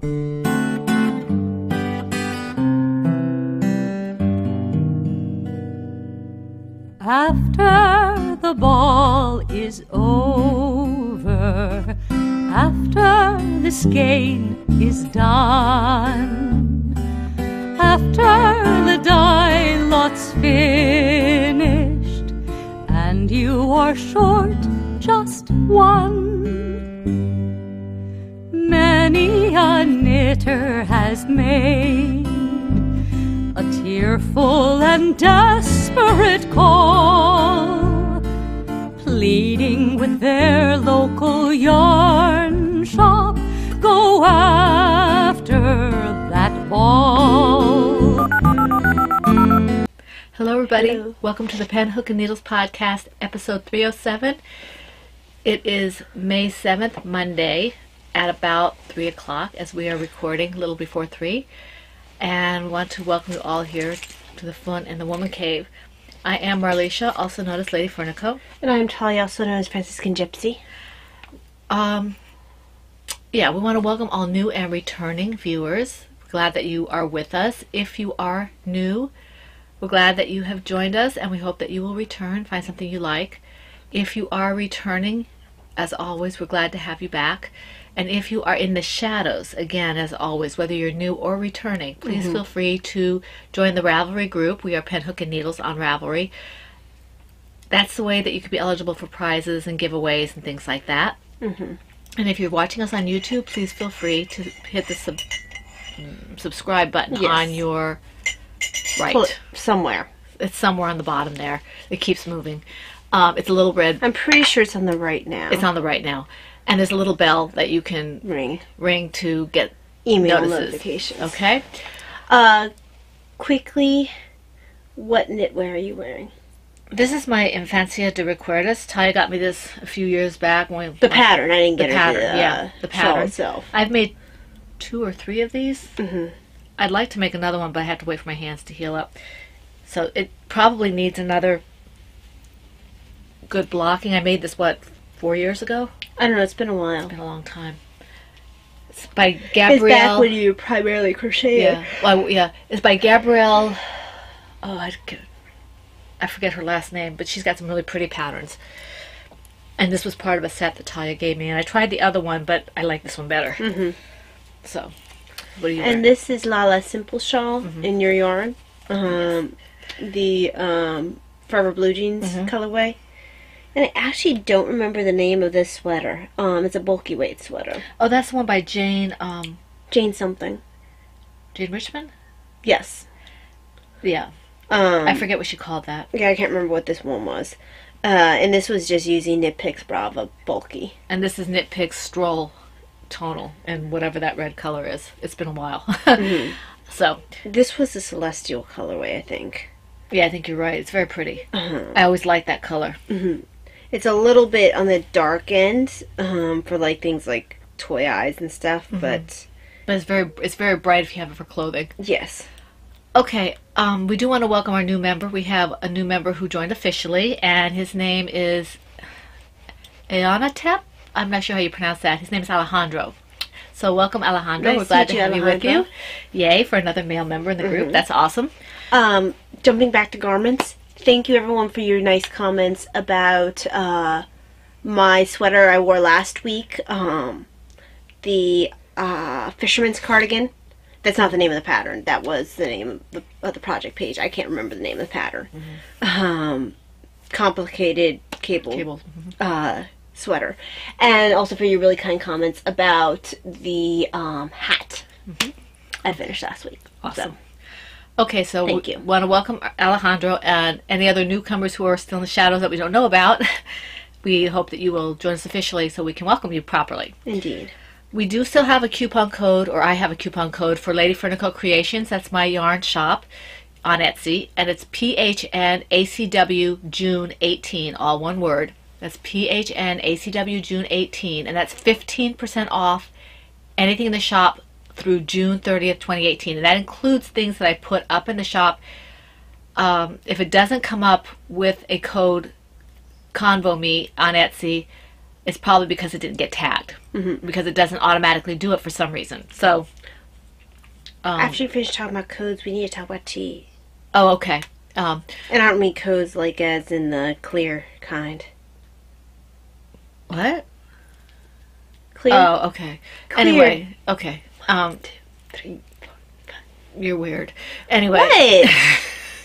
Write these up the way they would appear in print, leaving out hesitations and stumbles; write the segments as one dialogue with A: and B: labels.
A: After the ball is over, after this game is done, after the die lot's finished, and you are short just one, many a knitter has made a tearful and desperate call, pleading with their local yarn shop, go after that ball.
B: Hello everybody,
C: Hello.
B: Welcome to the Pen, Hook, and Needles podcast, episode 307. It is May 7th, Monday, at about 3 o'clock as we are recording, a little before 3. And want to welcome you all here to the Fun and the Woman Cave. I am Marlisha, also known as Lady Furnico.
C: And I'm Talia, also known as Franciscan Gypsy.
B: We want to welcome all new and returning viewers. We're glad that you are with us. If you are new, we're glad that you have joined us, and we hope that you will return, find something you like. If you are returning, as always, we're glad to have you back. And if you are in the shadows, again, as always, whether you're new or returning, please feel free to join the Ravelry group. We are Pen, Hook, and Needles on Ravelry. That's the way that you could be eligible for prizes and giveaways and things like that. And if you're watching us on YouTube, please feel free to hit the subscribe button on your right.
C: Pull it somewhere.
B: It's somewhere on the bottom there. It keeps moving. It's a little red.
C: I'm pretty sure it's on the right now.
B: It's on the right now. And there's a little bell that you can ring to get
C: email
B: notices.
C: notifications.
B: Okay.
C: Quickly, what knitwear are you wearing?
B: This is my Infancia de Recuerdos. Talia got me this a few years back. When
C: The pattern. I didn't get
B: the
C: it.
B: pattern. The pattern
C: shawl itself.
B: I've made 2 or 3 of these. I'd like to make another one, but I have to wait for my hands to heal up. So it probably needs another good blocking. I made this, 4 years ago?
C: I don't know. It's been a while.
B: It's been a long time. It's by Gabrielle.
C: It's back when you primarily crocheted.
B: Yeah. Well, yeah. It's by Gabrielle. Oh, I forget her last name, but she's got some really pretty patterns. And this was part of a set that Talia gave me. And I tried the other one, but I like this one better. So, what are you wearing?
C: And this is Lala Simple Shawl in your yarn. The Forever Blue Jeans colorway. And I actually don't remember the name of this sweater. It's a bulky weight sweater.
B: Oh, that's the one by Jane.
C: Jane something.
B: Jane Richmond?
C: Yes.
B: Yeah. I forget what she called that.
C: Yeah, I can't remember what this one was. And this was just using Knit Picks Brava bulky.
B: And this is Knit Picks Stroll Tonal, and whatever that red color is. It's been a while. So.
C: This was the Celestial colorway, I think.
B: Yeah, I think you're right. It's very pretty. I always like that color.
C: It's a little bit on the dark end for like things like toy eyes and stuff, but
B: it's very bright if you have it for clothing.
C: yes.
B: Okay, we do want to welcome our new member. We have a new member who joined officially, and his name is Aztec. I'm not sure how you pronounce that. His name is Alejandro. So welcome, Alejandro.
C: Nice
B: We're glad
C: to
B: to
C: meet
B: have
C: you,
B: you with you.
C: Alejandro.
B: Yay, for another male member in the group. That's awesome.
C: Jumping back to garments, thank you everyone for your nice comments about my sweater I wore last week. The fisherman's cardigan. That's not the name of the pattern. That was the name of the project page. I can't remember the name of the pattern. Complicated cable sweater. And also for your really kind comments about the hat I finished last week.
B: Awesome. Okay, so
C: Thank
B: we
C: you.
B: want to welcome Alejandro and any other newcomers who are still in the shadows that we don't know about. We hope that you will join us officially so we can welcome you properly.
C: Indeed.
B: We do still have a coupon code, or I have a coupon code for Lady Furnico Creations. That's my yarn shop on Etsy, and it's PHNACW June 18, all one word. That's PHNACW June 18, and that's 15% off anything in the shop through June 30th, 2018. And that includes things that I put up in the shop. If it doesn't come up with a code Convo Me on Etsy, it's probably because it didn't get tagged. Because it doesn't automatically do it for some reason. So,
C: after you finish talking about codes, we need to talk about tea.
B: oh, okay.
C: And I don't mean codes like as in the clear kind.
B: What?
C: Clear?
B: Oh, okay.
C: Clear.
B: Anyway, okay.
C: 2, 3, 4, 5.
B: You're weird. Anyway.
C: What?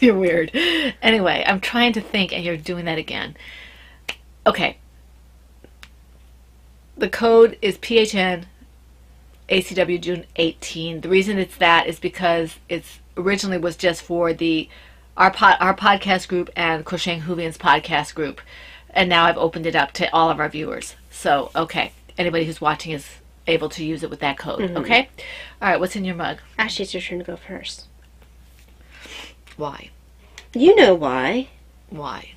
B: You're weird. Anyway, I'm trying to think, and you're doing that again. Okay. The code is PHN ACW June 18. The reason it's that is because it's originally was just for our podcast group and Crocheting Hoovian's podcast group, and now I've opened it up to all of our viewers. So, okay, anybody who's watching is able to use it with that code. Okay. All right. What's in your mug?
C: Actually, it's your turn to go first.
B: Why?
C: You know why.
B: Why?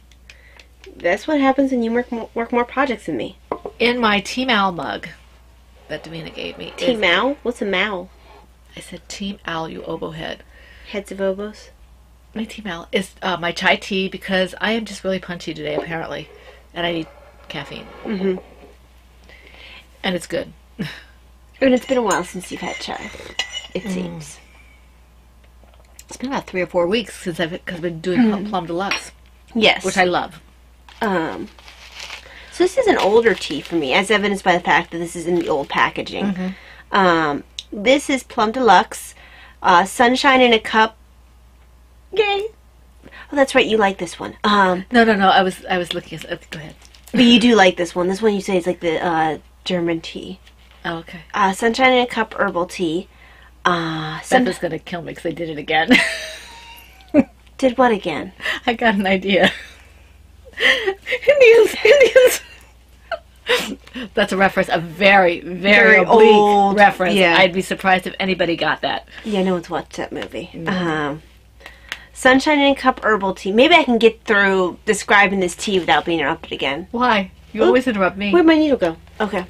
C: That's what happens when you work more projects than me.
B: In my Team Owl mug that Davina gave me.
C: Team Owl? What's a Mal?
B: I said Team Owl, you oboe head.
C: Heads of oboes?
B: My Team Owl is my chai tea because I am just really punchy today, apparently. And I need caffeine. And it's good.
C: And it's been a while since you've had chai, it seems.
B: It's been about 3 or 4 weeks since I've been doing Plum Deluxe.
C: Yes.
B: Which I love.
C: So this is an older tea for me, as evidenced by the fact that this is in the old packaging. This is Plum Deluxe, Sunshine in a Cup. Yay! Oh, that's right, you like this one.
B: No. I was looking at... Go ahead.
C: But you do like this one. This one you say is like the German tea.
B: Oh, okay.
C: Sunshine in a Cup herbal tea.
B: Beth is going to kill me because I did it again.
C: Did what again?
B: I got an idea. Indians. That's a reference, a very, very oblique
C: old
B: reference.
C: Yeah.
B: I'd be surprised if anybody got that.
C: Yeah, no one's watched that movie. Sunshine in a Cup herbal tea. Maybe I can get through describing this tea without being interrupted again.
B: Why? You always interrupt me.
C: Where'd my needle go? Okay.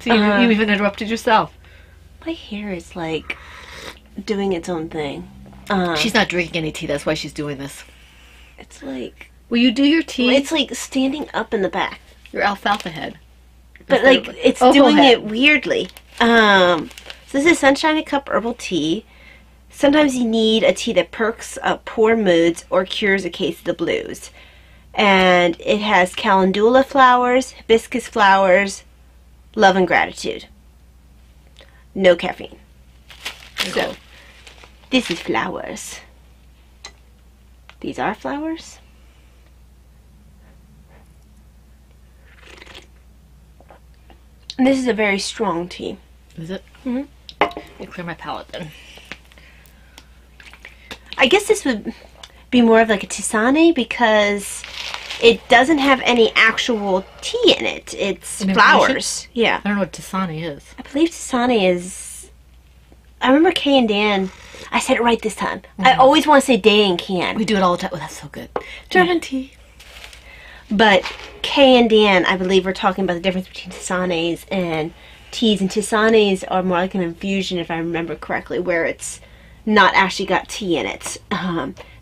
B: So you even interrupted yourself.
C: My hair is like doing its own thing.
B: She's not drinking any tea. That's why she's doing this.
C: It's like...
B: Will you do your tea?
C: It's like standing up in the back.
B: Your alfalfa head.
C: But like, it's doing it weirdly. So this is Sunshine in a Cup herbal tea. Sometimes you need a tea that perks up poor moods or cures a case of the blues. And it has calendula flowers, hibiscus flowers, love and gratitude. No caffeine. So, this is flowers. These are flowers. And this is a very strong tea.
B: Is it? Let me clear my palate then.
C: I guess this would be more of like a tisane because it doesn't have any actual tea in it. It's flowers. Yeah.
B: I don't know what Tisane is.
C: I believe tisane is... I remember Kay and Dan... I said it right this time. I always want to say Day and Can.
B: We do it all the time. Oh, that's so good. German tea.
C: But Kay and Dan, I believe, were talking about the difference between tisanes and teas. And tisanes are more like an infusion, if I remember correctly, where it's not actually got tea in it.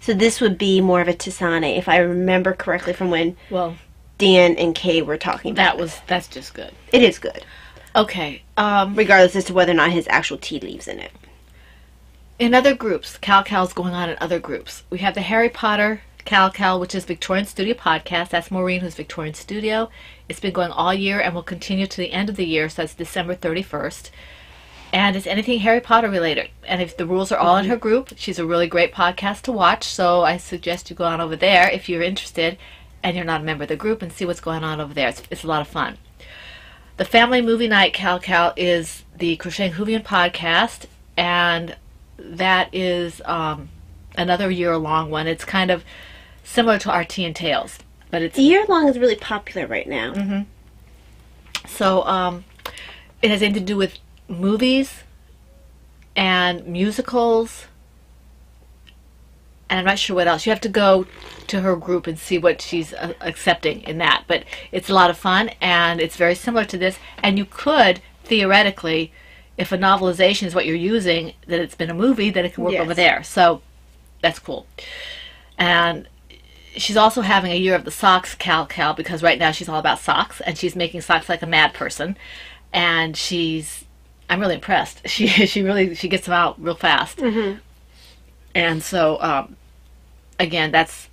C: So this would be more of a tisane, if I remember correctly from when Dan and Kay were talking about
B: That's just good.
C: it. Is good.
B: Okay.
C: Regardless as to whether or not his actual tea leaves in it.
B: In other groups, Cal's going on in other groups. We have the Harry Potter Cal, which is Victorian Studio Podcast. That's Maureen, who's Victorian Studio. It's been going all year and will continue to the end of the year, so that's December 31st. And it's anything Harry Potter related. And if the rules are all in her group, she's a really great podcast to watch, so I suggest you go on over there if you're interested and you're not a member of the group and see what's going on over there. It's a lot of fun. The Family Movie Night Cal is the Crocheting Hoovian podcast, and that is another year-long one. It's kind of similar to our Tea and Tales, but it's
C: year-long is really popular right now.
B: So it has anything to do with movies and musicals, and I'm not sure what else. You have to go to her group and see what she's accepting in that, but it's a lot of fun and it's very similar to this. And you could theoretically, if a novelization is what you're using, that it's been a movie, then it can work over there. So that's cool. And she's also having a year of the socks cal because right now she's all about socks, and she's making socks like a mad person. And I'm really impressed. She gets them out real fast.
C: Mm-hmm.
B: And so, again, that's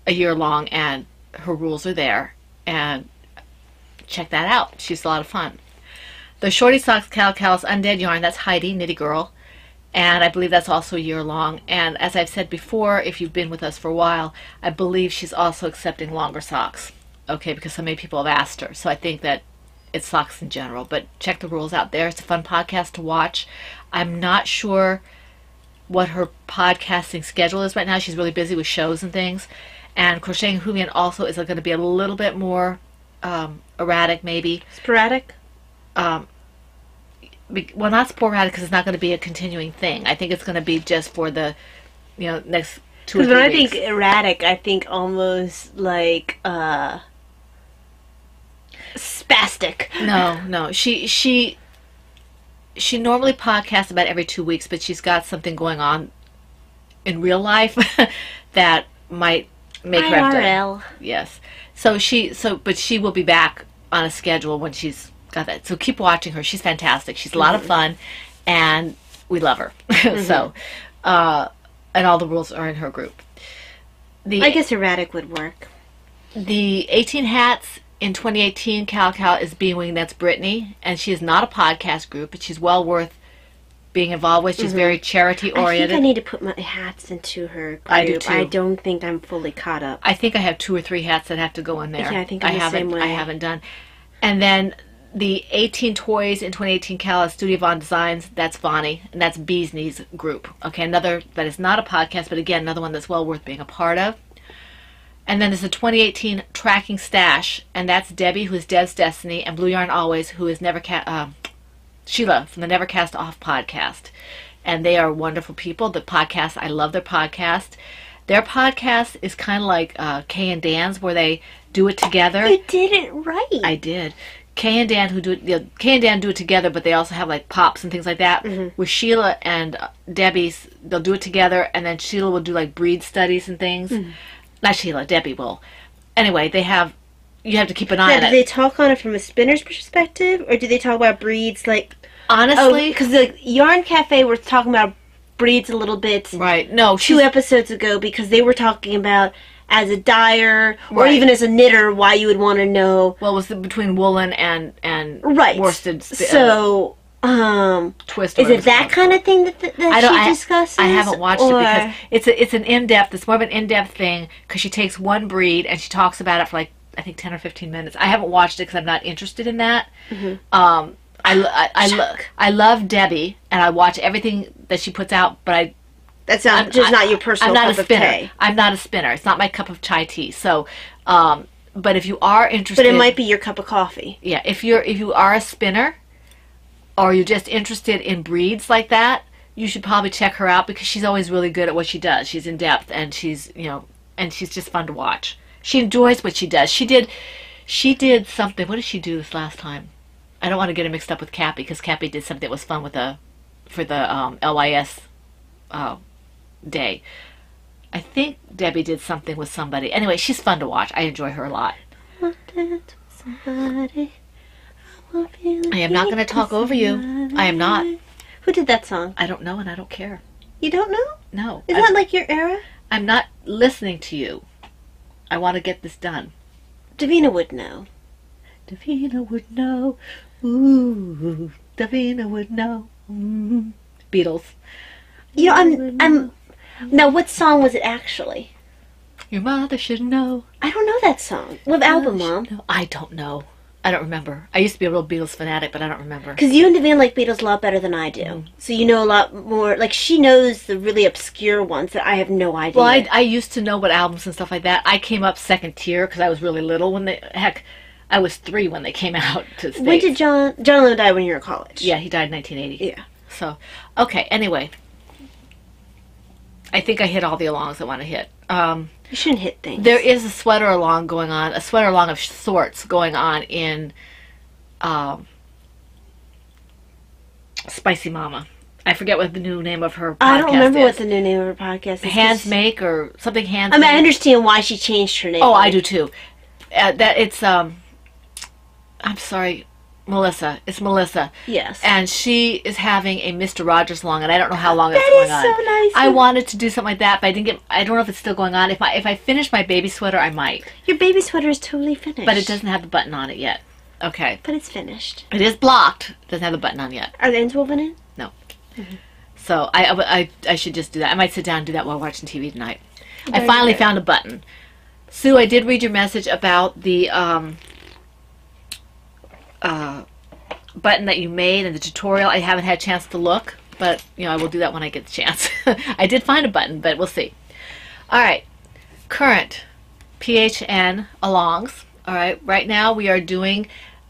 B: a year long, and her rules are there. And check that out. She's a lot of fun. The Shorty Socks Cal's Undead Yarn, that's Heidi, Knitty Girl. And I believe that's also a year long. And as I've said before, if you've been with us for a while, I believe she's also accepting longer socks. Okay, because so many people have asked her. So I think that it's socks in general. But check the rules out there. It's a fun podcast to watch. I'm not sure what her podcasting schedule is right now. She's really busy with shows and things. And Crocheting Hoovian also is going to be a little bit more erratic, maybe.
C: Sporadic?
B: Well, not sporadic, because it's not going to be a continuing thing. I think it's going to be just for the, next 2 or 3 weeks.
C: When I think erratic, I think almost like spastic.
B: No. She normally podcasts about every 2 weeks, but she's got something going on in real life that might make her have to.
C: IRL.
B: Yes. But she will be back on a schedule when she's got that. So keep watching her. She's fantastic. She's a lot of fun, and we love her. So, and all the rules are in her group.
C: I guess erratic would work.
B: The 18 Hats in 2018 Cal is being winged. That's Brittany, and she is not a podcast group, but she's well worth being involved with. She's very charity oriented.
C: I think I need to put my hats into her group.
B: I do too.
C: I don't think I'm fully caught up.
B: I think I have 2 or 3 hats that have to go in there.
C: Yeah, I think I'm the same way.
B: I haven't done. And then the 18 Toys in 2018 Cal is Studio Von Designs. That's Vonnie, and that's Bee's Knees group. Okay, another that is not a podcast, but again, another one that's well worth being a part of. And then there's the 2018 Tracking Stash, and that's Debbie, who is Deb's Destiny, and Blue Yarn Always, who is Sheila from the Never Cast Off podcast. And they are wonderful people. The podcast, I love their podcast. Their podcast is kind of like Kay and Dan's, where they do it together.
C: You did it right.
B: I did. Kay and Dan Kay and Dan do it together, but they also have like pops and things like that. With Sheila and Debbie's, they'll do it together, and then Sheila will do like breed studies and things. Not Sheila, Debbie will. Anyway, you have to keep an eye on it.
C: Do they talk on it from a spinner's perspective, or do they talk about breeds like?
B: Honestly,
C: because the Yarn Cafe was talking about breeds a little bit.
B: Right. No,
C: 2 episodes ago, because they were talking about as a dyer or
B: Right.
C: even as a knitter why you would want to know.
B: Well, it was between woolen and
C: Right.
B: worsted.
C: So.
B: Twist.
C: Is it that kind of thing that she discusses?
B: I haven't watched it because it's an in-depth. It's more of an in-depth thing because she takes one breed and she talks about it for like I think 10 or 15 minutes. I haven't watched it because I'm not interested in that. I love Debbie and I watch everything that she puts out, but
C: that's not not your personal.
B: I'm not
C: cup
B: a spinner.
C: Of tea.
B: I'm not a spinner. It's not my cup of chai tea. So, but if you are interested,
C: but it might be your cup of coffee.
B: Yeah, if you are a spinner, or you're just interested in breeds like that, you should probably check her out because she's always really good at what she does. She's in depth and she's she's just fun to watch. She enjoys what she does. She did something. What did she do this last time? I don't want to get it mixed up with Cappy because Cappy did something that was fun for the LYS day. I think Debbie did something with somebody. Anyway, she's fun to watch. I enjoy her a lot. I am not going to talk over you. I am not.
C: Who did that song?
B: I don't know and I don't care.
C: You don't know?
B: No.
C: Is that like your era?
B: I'm not listening to you. I want to get this done.
C: Davina would know.
B: Davina would know. Ooh. Davina would know. Beatles.
C: I'm now what song was it actually?
B: Your mother should know.
C: I don't know that song. What album, Mom?
B: I don't know. I don't remember. I used to be a real Beatles fanatic, but I don't remember.
C: Because you and Davina like Beatles a lot better than I do. So you know a lot more. Like, she knows the really obscure ones that I have no idea.
B: Well, I used to know what albums and stuff like that. I came up second tier because I was really little when I was 3 when they came out to the States.
C: When did John Lennon die when you were in college?
B: Yeah, he died in 1980.
C: Yeah.
B: So, okay, anyway. I think I hit all the alongs I want to hit.
C: You shouldn't hit things.
B: There is a sweater along going on, a sweater along of sorts going on in Spicy Mama. I forget what the new name of her podcast
C: I don't remember
B: is.
C: what the new name of her podcast is.
B: Hands Make or something Hands
C: I mean,
B: Make.
C: I understand why she changed her name.
B: Oh, I do too. That it's I'm sorry, Melissa. It's Melissa.
C: Yes.
B: And she is having a Mr. Rogers long, and I don't know how long it's
C: That
B: going
C: is
B: on.
C: so nice.
B: I wanted to do something like that, but I didn't get. I don't know if it's still going on. If I finish my baby sweater, I might.
C: Your baby sweater is totally finished.
B: But it doesn't have the button on it yet. Okay.
C: But it's finished.
B: It is blocked. It doesn't have the button on yet.
C: Are the ends woven in?
B: No. So I should just do that. I might sit down and do that while watching TV tonight. I finally found a button. Sue, I did read your message about the button that you made in the tutorial. I haven't had a chance to look, but I will do that when I get the chance. I did find a button, but we'll see. All right, current PHN alongs. All right, right now we are doing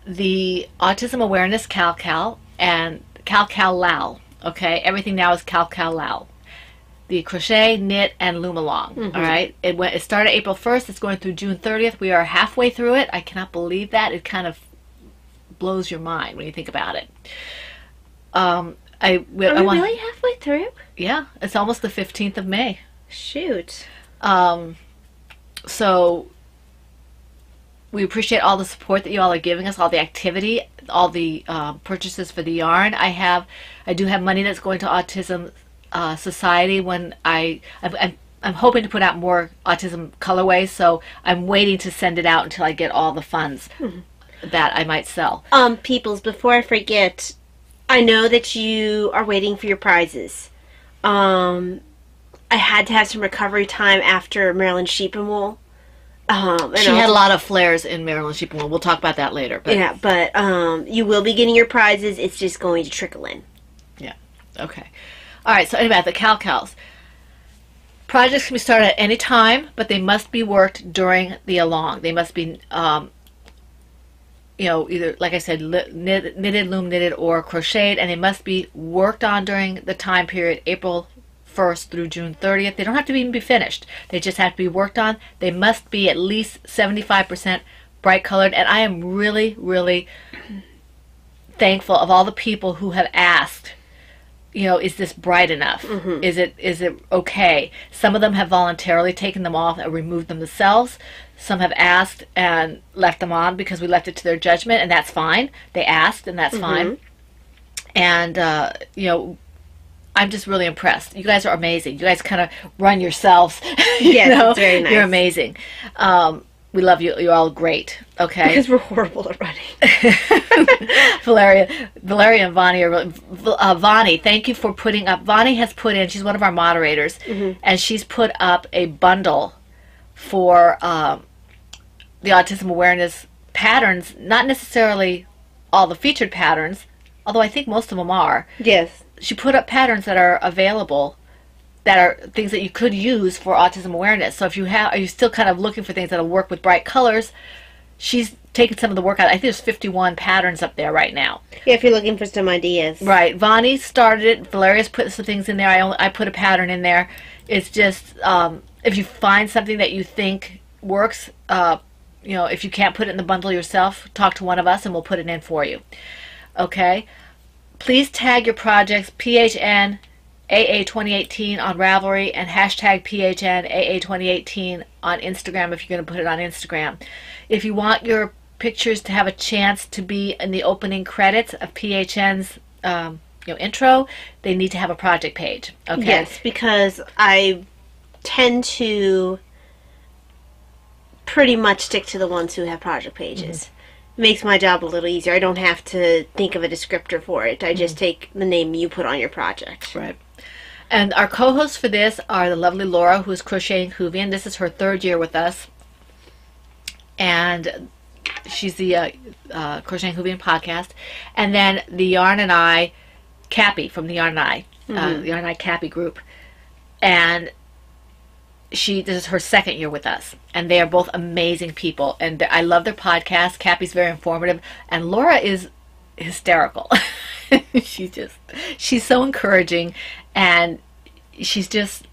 B: the Autism Awareness Cal and Cal Lao. Okay, everything now is Cal Lao. The crochet, knit, and loom along. All right, it started April 1st. It's going through June 30th. We are halfway through it. I cannot believe that. It kind of blows your mind when you think about it.
C: Are we really halfway through?
B: Yeah, it's almost the 15th of May.
C: Shoot.
B: So we appreciate all the support that you all are giving us, all the activity, all the purchases for the yarn. I do have money that's going to Autism Society when I'm hoping to put out more autism colorways, so I'm waiting to send it out until I get all the funds that I might sell.
C: Peoples, before I forget, I know that you are waiting for your prizes. I had to have some recovery time after Maryland Sheep and Wool.
B: She had a lot of flares in Maryland Sheep and Wool. We'll talk about that later. But
C: yeah, but you will be getting your prizes. It's just going to trickle in.
B: Yeah. Okay. All right. So anyway, the Cal-Cals. Projects can be started at any time, but they must be worked during the along. They must be, either, like I said, knitted, loom knitted, or crocheted, and they must be worked on during the time period April 1st through June 30th. They don't have to even be finished. They just have to be worked on. They must be at least 75% bright colored, and I am really, really thankful of all the people who have asked, is this bright enough? Is it okay? Some of them have voluntarily taken them off and removed them themselves. Some have asked and left them on because we left it to their judgment, and that's fine. They asked, and that's fine. And, I'm just really impressed. You guys are amazing. You guys kind of run yourselves.
C: Yes, it's very nice.
B: You're amazing. We love you. You're all great. Okay.
C: Because we're horrible at running.
B: Valeria and Vonnie are really... Vonnie, thank you for putting up... Vonnie has put in... She's one of our moderators. And she's put up a bundle for the Autism Awareness patterns. Not necessarily all the featured patterns, although I think most of them are.
C: Yes.
B: She put up patterns that are available, that are things that you could use for autism awareness. So if you are you still kind of looking for things that'll work with bright colors, she's taken some of the work out. I think there's 51 patterns up there right now.
C: Yeah, if you're looking for some ideas.
B: Right. Vonnie started it. Valeria's put some things in there. I put a pattern in there. It's just, if you find something that you think works, if you can't put it in the bundle yourself, talk to one of us and we'll put it in for you. Okay? Please tag your projects PHN AA 2018 on Ravelry and hashtag PHN AA 2018 on Instagram if you're going to put it on Instagram. If you want your pictures to have a chance to be in the opening credits of PHN's intro, they need to have a project page. Okay?
C: Yes, because I tend to pretty much stick to the ones who have project pages. Makes my job a little easier. I don't have to think of a descriptor for it. I just take the name you put on your project.
B: Right. And our co-hosts for this are the lovely Laura, who is crocheting Hoovian. This is her 3rd year with us. And she's the Crocheting Hoovian podcast. And then the Yarn and I, Cappy from the Yarn and I, the Yarn and I Cappy group. And this is her 2nd year with us, and they are both amazing people, and I love their podcast. Cappy's very informative, and Laura is hysterical. she's so encouraging, and she's just,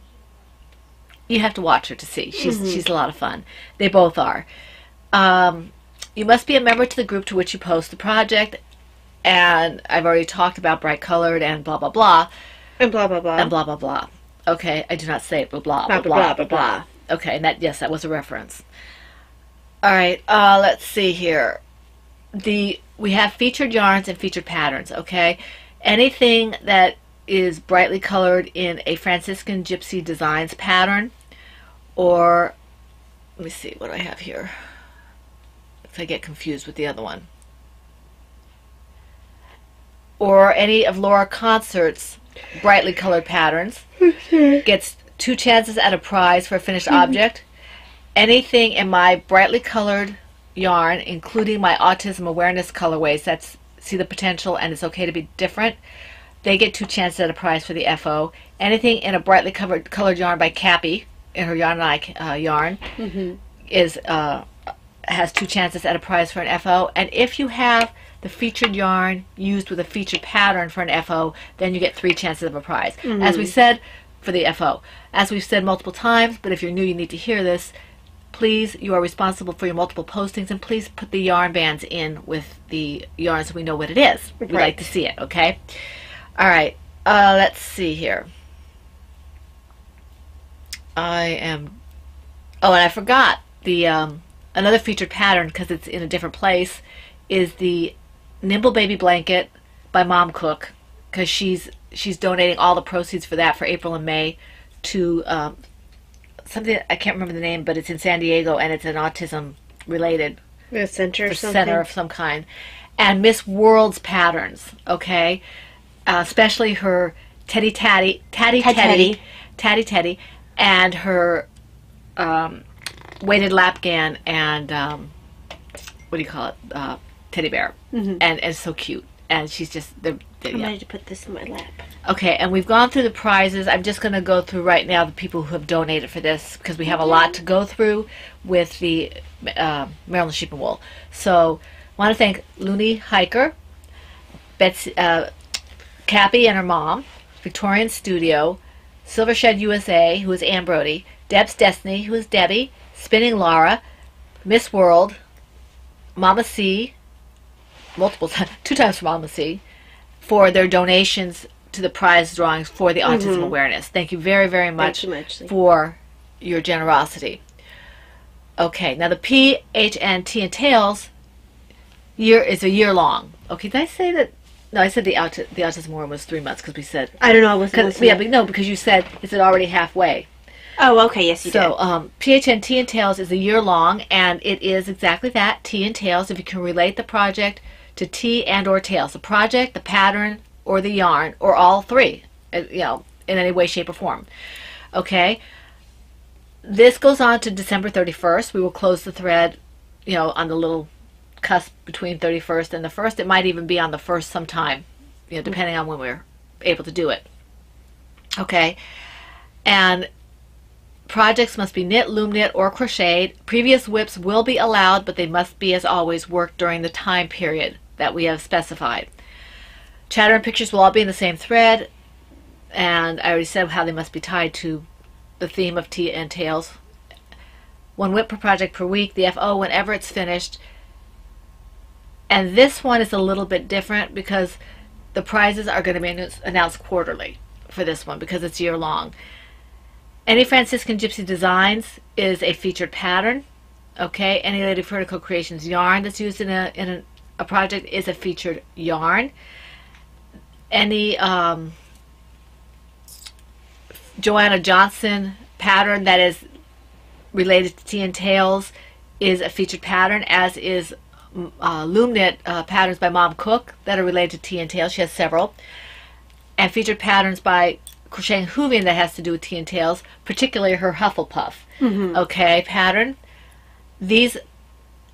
B: you have to watch her to see. She's a lot of fun. They both are. You must be a member to the group to which you post the project, and I've already talked about bright colored and blah blah blah.
C: And blah, blah, blah.
B: And blah, blah, blah. Okay, I do not say it, but blah,
C: Blah,
B: blah,
C: blah,
B: blah,
C: blah,
B: blah,
C: blah,
B: blah. Okay, and that, yes, that was a reference. All right, let's see here. We have featured yarns and featured patterns, okay? Anything that is brightly colored in a Franciscan Gypsy Designs pattern, or, let me see what I have here, if I get confused with the other one. Or any of Laura Concert's brightly colored patterns, gets 2 chances at a prize for a finished object. Anything in my brightly colored yarn, including my autism awareness colorways, that's see the potential and it's okay to be different, they get 2 chances at a prize for the FO. Anything in a brightly colored yarn by Cappy, in her Yarn and I yarn, is has 2 chances at a prize for an FO. And if you have the featured yarn used with a featured pattern for an FO, then you get 3 chances of a prize. As we said, for the FO. As we've said multiple times, but if you're new, you need to hear this. Please, you are responsible for your multiple postings, and please put the yarn bands in with the yarn so we know what it is. We like to see it, okay? All right, let's see here. Oh, and I forgot the another featured pattern, because it's in a different place, is the Nimble Baby Blanket by Mom Cook, because she's donating all the proceeds for that for April and May to something, I can't remember the name, but it's in San Diego, and it's an autism related
C: center
B: of some kind. And Miss World's patterns, okay, especially her Teddy, and her weighted lapgan and what do you call it, teddy bear, and it's so cute, and she's just
C: I'm ready to put this in my lap.
B: Okay, and we've gone through the prizes. I'm just going to go through right now the people who have donated for this, because we have a lot to go through with the Maryland Sheep and Wool. So I want to thank Looney Hiker, Betsy, Cappy and her mom, Victorian Studio, Silvershed USA, who is Ann Brody, Deb's Destiny, who is Debbie, Spinning Laura, Miss World, Mama C, multiple times, 2 times for Mama C, for their donations to the prize drawings for the autism awareness. Thank you very, very much for your generosity. Okay, now the PHNT and Tails is a year long. Okay, did I say that? No, I said the autism one was 3 months, because we said,
C: I don't know. I wasn't listening.
B: Yeah, but no, because you said it's already halfway.
C: Oh, okay, yes, you did.
B: So, PHNT and Tails is a year long, and it is exactly that, T and Tails, if you can relate the project to T and or Tails. The project, the pattern, or the yarn, or all 3, you know, in any way, shape, or form. Okay? This goes on to December 31st. We will close the thread, you know, on the little cusp between 31st and the 1st. It might even be on the 1st sometime, you know, depending on when we're able to do it. Okay? And projects must be knit, loom knit, or crocheted. Previous whips will be allowed, but they must be, as always, worked during the time period that we have specified. Chatter and pictures will all be in the same thread, and I already said how they must be tied to the theme of T and Tails. 1 whip per project per week, the FO whenever it's finished. And this one is a little bit different, because the prizes are going to be announced quarterly for this one, because it's year long. Any Franciscan Gypsy Designs is a featured pattern. Okay, any Lady Vertical Creations yarn that's used in a project is a featured yarn. Any Johanna Johnson pattern that is related to T and Tails is a featured pattern, as is loom knit patterns by Mom Cook that are related to T and Tails. She has several. And featured patterns by Crocheting Hoovian that has to do with T and Tails, particularly her Hufflepuff. Okay, pattern. These,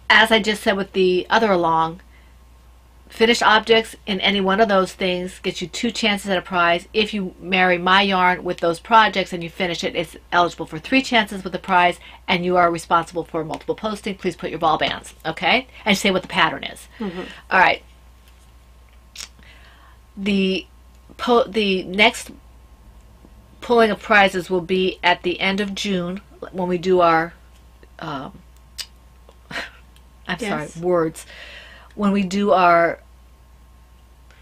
B: as I just said with the other along, finished objects in any one of those things gets you 2 chances at a prize. If you marry my yarn with those projects and you finish it, it's eligible for 3 chances with the prize, and you are responsible for multiple posting. Please put your ball bands, okay? And say what the pattern is. All right. The next pulling of prizes will be at the end of June, when we do our when we do our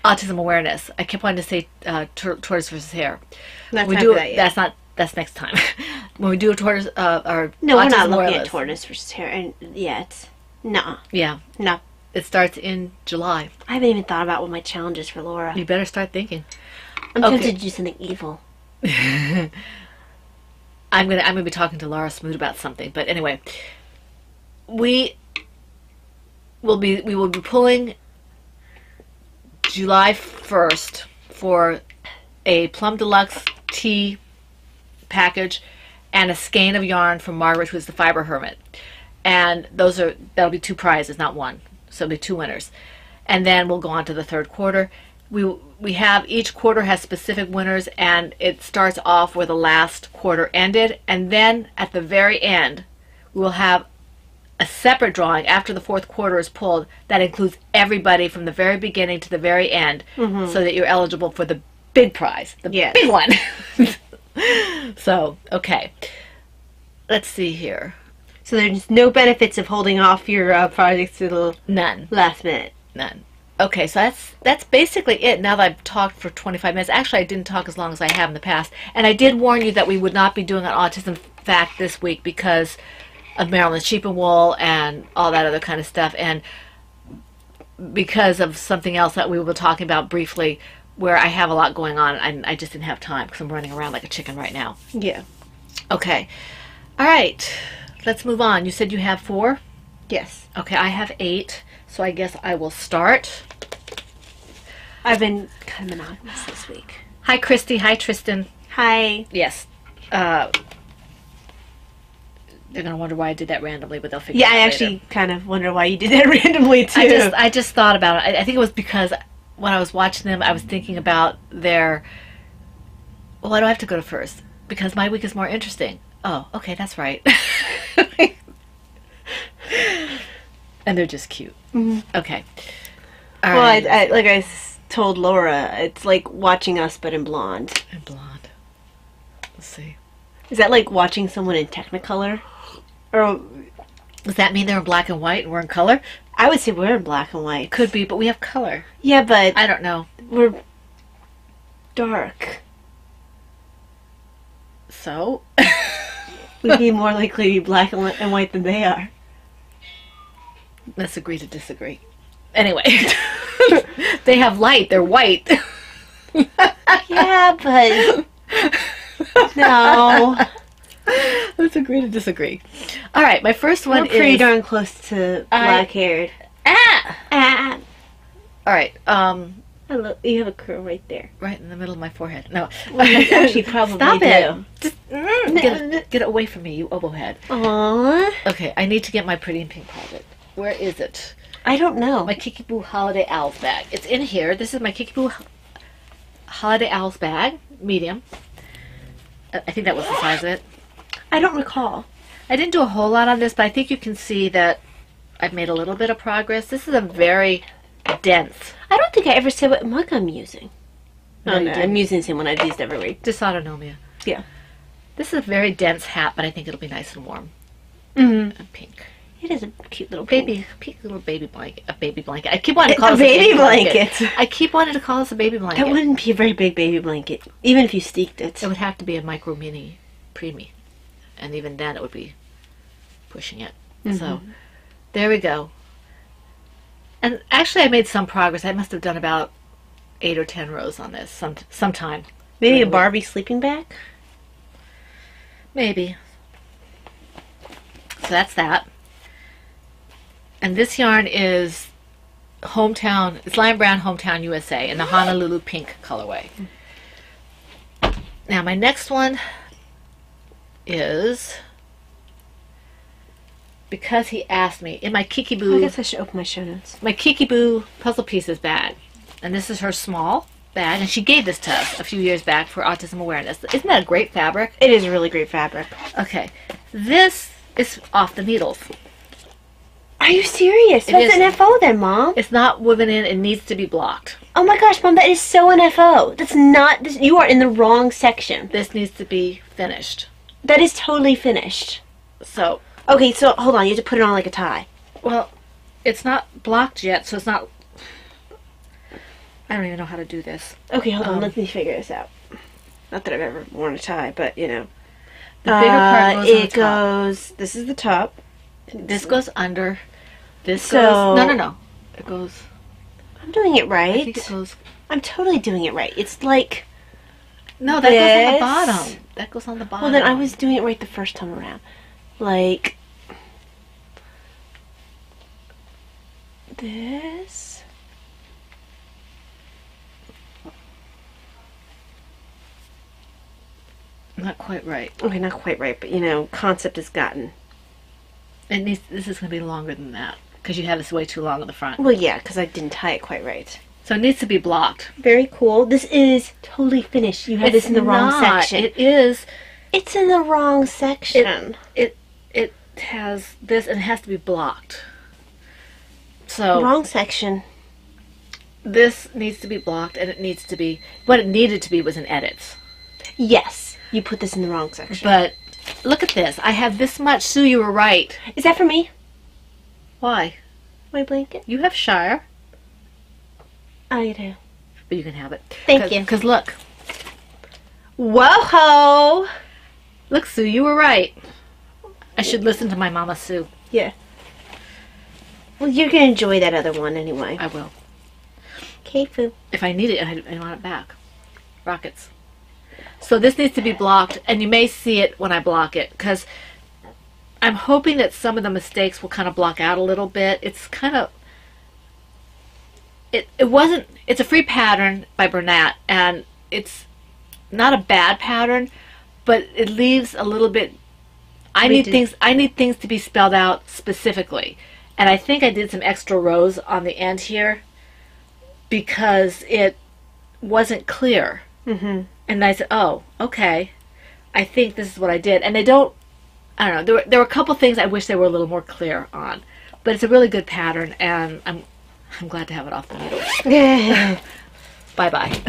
B: autism awareness. I kept wanting to say tortoise versus hare.
C: That's
B: we
C: not
B: do
C: that yet.
B: that's next time. When we do a tortoise or
C: No, we're
B: autism
C: not looking
B: awareness.
C: at tortoise versus hare yet. No.
B: Yeah,
C: No.
B: it starts in July.
C: I haven't even thought about what my challenge is for Laura.
B: You better start thinking.
C: I'm
B: Okay.
C: tempted to do something evil.
B: I'm gonna be talking to Laura Smoot about something, but anyway, we will be pulling July 1st for a Plum Deluxe tea package and a skein of yarn from Margaret, who's the Fiber Hermit, and that'll be 2 prizes, not 1, so it'll be 2 winners, and then we'll go on to the 3rd quarter. We have, each quarter has specific winners, and it starts off where the last quarter ended, and then at the very end we'll have a separate drawing after the 4th quarter is pulled that includes everybody from the very beginning to the very end, so that you're eligible for the big prize, the big one. So, okay, let's see here.
C: So there's no benefits of holding off your projects to the
B: None.
C: last minute.
B: None. Okay, so that's basically it. Now that I've talked for 25 minutes. Actually, I didn't talk as long as I have in the past. And I did warn you that we would not be doing an autism fact this week because of Maryland's sheep and wool and all that other kind of stuff. And because of something else that we were talking about briefly where I have a lot going on. And I just didn't have time because I'm running around like a chicken right now.
C: Yeah.
B: Okay. All right. Let's move on. You said you have 4?
C: Yes.
B: Okay, I have 8. So I guess I will start.
C: I've been kind of monogamous this week.
B: Hi, Christy. Hi, Tristan.
C: Hi.
B: Yes. They're going to wonder why I did that randomly, but they'll figure
C: Yeah,
B: it out
C: I
B: later.
C: actually kind of wonder why you did that randomly, too.
B: I just thought about it. I think it was because when I was watching them, I was thinking about their... Well, why do I have to go to first? Because my week is more interesting. Oh, okay, that's right. And they're just cute.
C: Mm-hmm.
B: Okay. All
C: Well,
B: right.
C: I like I told Laura, it's like watching us, but in blonde.
B: And blonde. Let's see.
C: Is that like watching someone in Technicolor? Or
B: Does that mean they're in black and white and we're in color?
C: I would say we're in black and white.
B: Could be, but we have color.
C: Yeah, but
B: I don't know.
C: we're dark.
B: So?
C: We'd be more likely to be black and white than they are.
B: Let's agree to disagree. Anyway. They have light. They're white.
C: Yeah, but no.
B: Let's agree to disagree. All right, my first one
C: We're pretty
B: is...
C: darn close to black-haired.
B: Ah!
C: Ah,
B: All right,
C: you have a curl right there.
B: right in the middle of my forehead. No.
C: Well, you actually probably
B: Stop
C: do.
B: it. Just, get it away from me, you oboe head.
C: Aww.
B: Okay, I need to get my Pretty in Pink project. Where is it?
C: I don't know.
B: My Kiki Boo Holiday Owls bag. It's in here. This is my Kiki Boo Holiday Owls bag, medium. I think that was the size of it.
C: I don't recall.
B: I didn't do a whole lot on this, but I think you can see that I've made a little bit of progress. This is a very dense
C: I don't think I ever said what mug I'm using.
B: No,
C: Oh,
B: you
C: no,
B: didn't.
C: I'm using the same one I've used every week.
B: dysautonomia.
C: Yeah.
B: This is a very dense hat, but I think it'll be nice and warm
C: Mm-hmm.
B: and pink.
C: It is a cute little
B: Pink little baby blanket. A baby blanket. I keep wanting to call
C: A
B: this a
C: baby
B: baby blanket.
C: blanket.
B: I keep wanting to call this a baby blanket.
C: That wouldn't be a very big baby blanket, even if you steeked it.
B: It would have to be a micro mini preemie, and even then it would be pushing it. So there we go. And actually, I made some progress. I must have done about 8 or 10 rows on this sometime.
C: Maybe a Barbie sleeping bag?
B: Maybe. So that's that. And this yarn is Hometown. It's Lion Brown Hometown USA in the Honolulu pink colorway. Now my next one is, because he asked me, in my Kiki
C: I
B: Boo,
C: guess I should open my show notes.
B: my Kiki Boo Puzzle Pieces bag. And this is her small bag, and she gave this to us a few years back for autism awareness. Isn't that a great fabric?
C: It is really great fabric.
B: Okay, this is off the needles.
C: Are you serious?
B: It
C: That's
B: is.
C: an FO then, Mom.
B: It's not woven in. It needs to be blocked.
C: Oh my gosh, Mom, that is so an FO. That's not... You are in the wrong section.
B: This needs to be finished.
C: That is totally finished.
B: So,
C: Okay, so hold on. You have to put it on like a tie.
B: well, it's not blocked yet, so it's not... I don't even know how to do this.
C: Okay, hold on. Let me figure this out. Not that I've ever worn a tie, but you know.
B: The bigger part goes on the top.
C: Goes. This is the top.
B: This goes under. This
C: So-
B: goes. No. It goes.
C: I'm doing it right.
B: I think it goes.
C: I'm totally doing it right. It's like.
B: No, that goes on the
C: This.
B: bottom. That goes on the bottom.
C: Well, then I was doing it right the first time around. Like. This.
B: Not quite right.
C: Okay, not quite right, but you know, concept is gotten.
B: It needs. This is going to be longer than that because you have this way too long on the front.
C: Well, yeah, because I didn't tie it quite right.
B: So it needs to be blocked.
C: Very cool. This is totally finished. You had this in the wrong section.
B: It is.
C: It's in the wrong section.
B: It has this and it has to be blocked. So
C: Wrong section.
B: this needs to be blocked and it needs to be what it needed to be was in edits.
C: Yes. You put this in the wrong section.
B: But look at this. I have this much. Sue, you were right.
C: Is that for me?
B: Why?
C: My blanket?
B: You have Shire,
C: I do.
B: but you can have it.
C: Thank you.
B: Because look.
C: Whoa-ho!
B: Look, Sue, you were right. I should listen to my Mama Sue.
C: Yeah. Well, you're going to enjoy that other one anyway.
B: I will.
C: Okay, Foo.
B: If I need it, I want it back. Rockets. So this needs to be blocked, and you may see it when I block it, because I'm hoping that some of the mistakes will kind of block out a little bit. It's kind of... It wasn't... It's a free pattern by Bernat, and it's not a bad pattern, but it leaves a little bit... I need things to be spelled out specifically. And I think I did some extra rows on the end here because it wasn't clear.
C: Mm-hmm.
B: And I said, oh, okay. I think this is what I did. And they don't, I don't know, there were a couple things I wish they were a little more clear on. But it's a really good pattern, and I'm glad to have it off the needle. Bye-bye.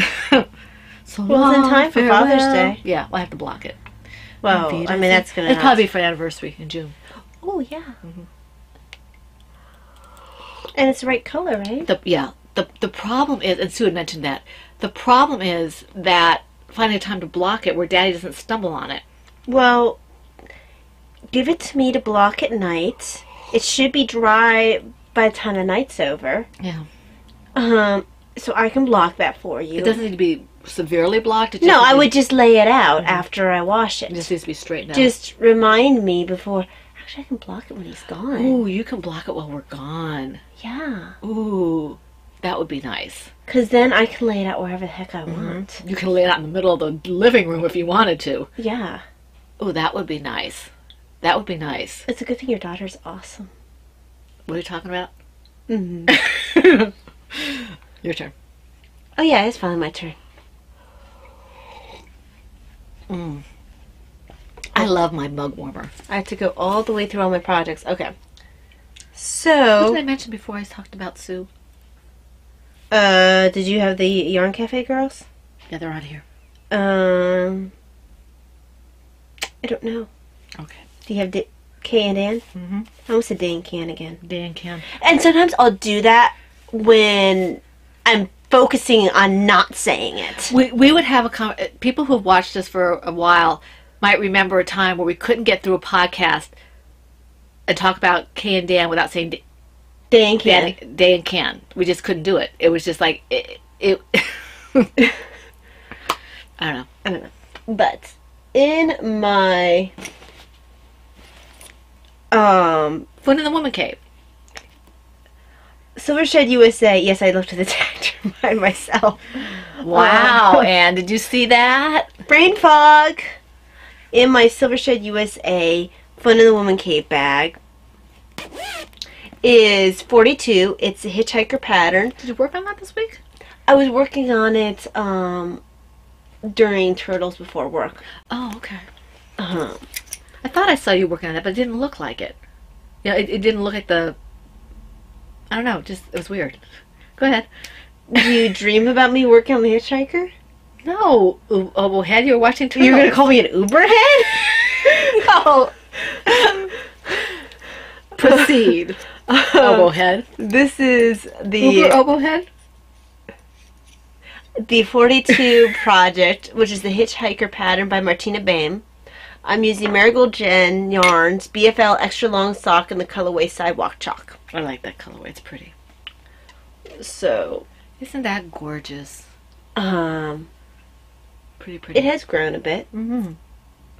B: So
C: Well, it's in time for
B: farewell.
C: Father's Day.
B: Yeah, well, I have to block it.
C: Well, I mean, that's going to...
B: It'll probably be for an anniversary in June.
C: Oh, yeah. Mm-hmm. And it's the right color, right?
B: The problem is, and Sue had mentioned that, the problem is that finding a time to block it where Daddy doesn't stumble on it.
C: Well, give it to me to block at night. It should be dry by the time the night's over.
B: Yeah.
C: So I can block that for you.
B: It doesn't need to be severely blocked. It just
C: No,
B: needs
C: I
B: to
C: would
B: be-
C: just lay it out after I wash it.
B: It just needs to be straightened out.
C: Just remind me before... Actually, I can block it when he's gone.
B: Ooh, you can block it while we're gone.
C: Yeah.
B: Ooh, that would be nice.
C: Because then I can lay it out wherever the heck I want.
B: You can lay it out in the middle of the living room if you wanted to.
C: Yeah.
B: Oh, that would be nice. That would be nice.
C: It's a good thing your daughter's awesome.
B: What are you talking about?
C: Mm-hmm.
B: Your turn.
C: Oh, yeah, it's finally my turn.
B: I love my mug warmer.
C: I have to go all the way through all my projects. Okay.
B: What
C: So,
B: did I mention before I talked about Sue?
C: did you have the Yarn Cafe girls?
B: Yeah, they're on here.
C: I don't know.
B: Okay.
C: Do you have K and Dan?
B: Mm-hmm.
C: I almost said Dan Can again.
B: Dan can.
C: And sometimes I'll do that when I'm focusing on not saying it.
B: We would have people who have watched us for a while might remember a time where we couldn't get through a podcast and talk about Kay and Dan without saying
C: Dan Can.
B: Dan and Can. We just couldn't do it. It was just like it I don't know.
C: But in my
B: Fun in the Woman Cave.
C: Silvershed USA, yes, I looked at the tractor by myself.
B: Wow, and did you see that?
C: Brain fog. In my Silvershed USA Fun in the Woman Cave bag is 42. It's a Hitch-Hiker Pattern.
B: Did you work on that this week?
C: I was working on it during Turtles Before Work.
B: Oh, okay.
C: Uh-huh.
B: I thought I saw you working on that, but it didn't look like it. You know, it didn't look like the... I don't know, just, it was weird. Go ahead.
C: Do you dream about me working on the Hitchhiker?
B: No. Oh, head, you were watching Turtles.
C: You're going to call me an Uber head? No.
B: Proceed. Oboe head.
C: This is the...
B: Uber oboe head?
C: the 42 project, which is the Hitch-Hiker Pattern by Martina Baim. I'm using Marigold Jen yarns, BFL extra long sock, in the colorway Sidewalk Chalk.
B: I like that colorway. It's pretty.
C: So,
B: isn't that gorgeous? Pretty.
C: It has grown a bit.
B: Mm-hmm.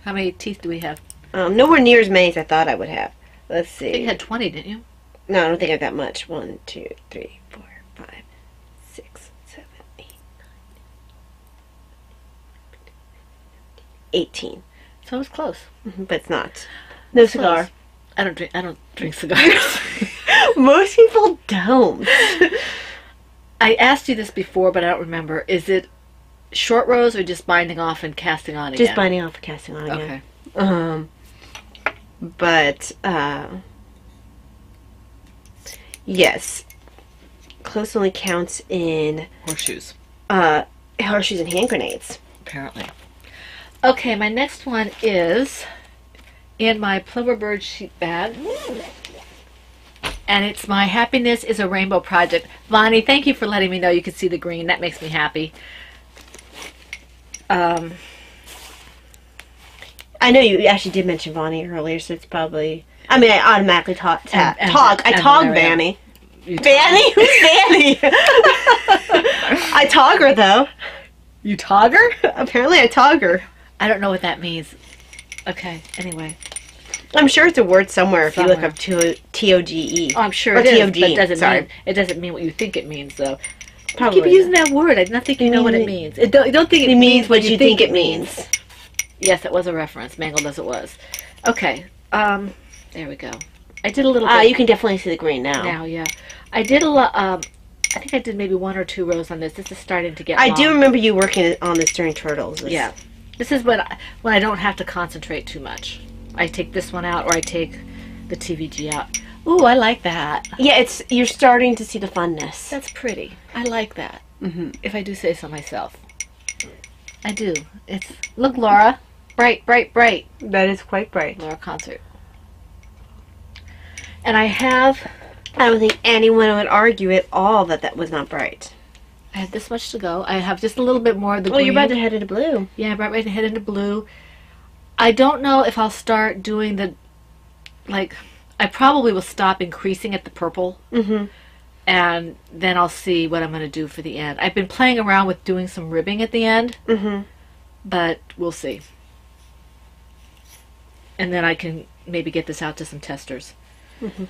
B: How many teeth do we have?
C: Nowhere near as many as I thought I would have. Let's see.
B: I think you had 20, didn't you?
C: No, I don't think I have that much. 1, 2, 3, 4, 5, 6, 7, 8, 9, 18.
B: So it's close.
C: But it's not. No cigar.
B: Close. I don't drink cigars.
C: Most people don't.
B: I asked you this before, but I don't remember. Is it short rows or just binding off and casting on again?
C: Just binding off and casting on again.
B: Okay.
C: But yes, close only counts in
B: horseshoes.
C: Horseshoes and hand grenades.
B: Apparently. Okay, my next one is in my Ploverbird sheet bag. And it's my Happiness is a Rainbow project. Vonnie, thank you for letting me know you can see the green. That makes me happy.
C: I know you actually did mention Vonnie earlier, so it's probably... I mean, I automatically talk Vanny. Vanny? Who's Vanny? I tog her, though.
B: You tog her?
C: Apparently I tog her.
B: I don't know what that means. Okay, anyway.
C: I'm sure it's a word somewhere if you look up T-O-G-E.
B: Oh, I'm sure
C: or
B: it is,
C: T-O-G.
B: but it doesn't mean what you think it means, though.
C: Probably
B: You keep using that word. I don't think you know what it means. You don't think
C: it means what you think it means.
B: Yes, it was a reference. Mangled as it was. Okay. There we go. I did a little bit.
C: You can definitely see the green now.
B: Now, yeah. I did a lot. I think I did maybe 1 or 2 rows on this. This is starting to get
C: I
B: long.
C: do remember you working on this during Turtles.
B: Yeah. This is when I don't have to concentrate too much. I take this one out or I take the TVG out. Ooh, I like that.
C: Yeah, you're starting to see the funness.
B: That's pretty. I like that.
C: Mm-hmm.
B: If I do say so myself. I do. Look, Laura. Bright, bright, bright.
C: That is quite bright.
B: Laura Concert. And I
C: don't think anyone would argue at all that was not bright.
B: I have this much to go. I have just a little bit more of the green.
C: Oh, you're about to head into blue.
B: Yeah, I'm about to head into blue. I don't know if I'll start doing I probably will stop increasing at the purple.
C: Mm-hmm.
B: And then I'll see what I'm going to do for the end. I've been playing around with doing some ribbing at the end.
C: Mm-hmm. But
B: we'll see. And then I can maybe get this out to some testers.
C: Mm-hmm.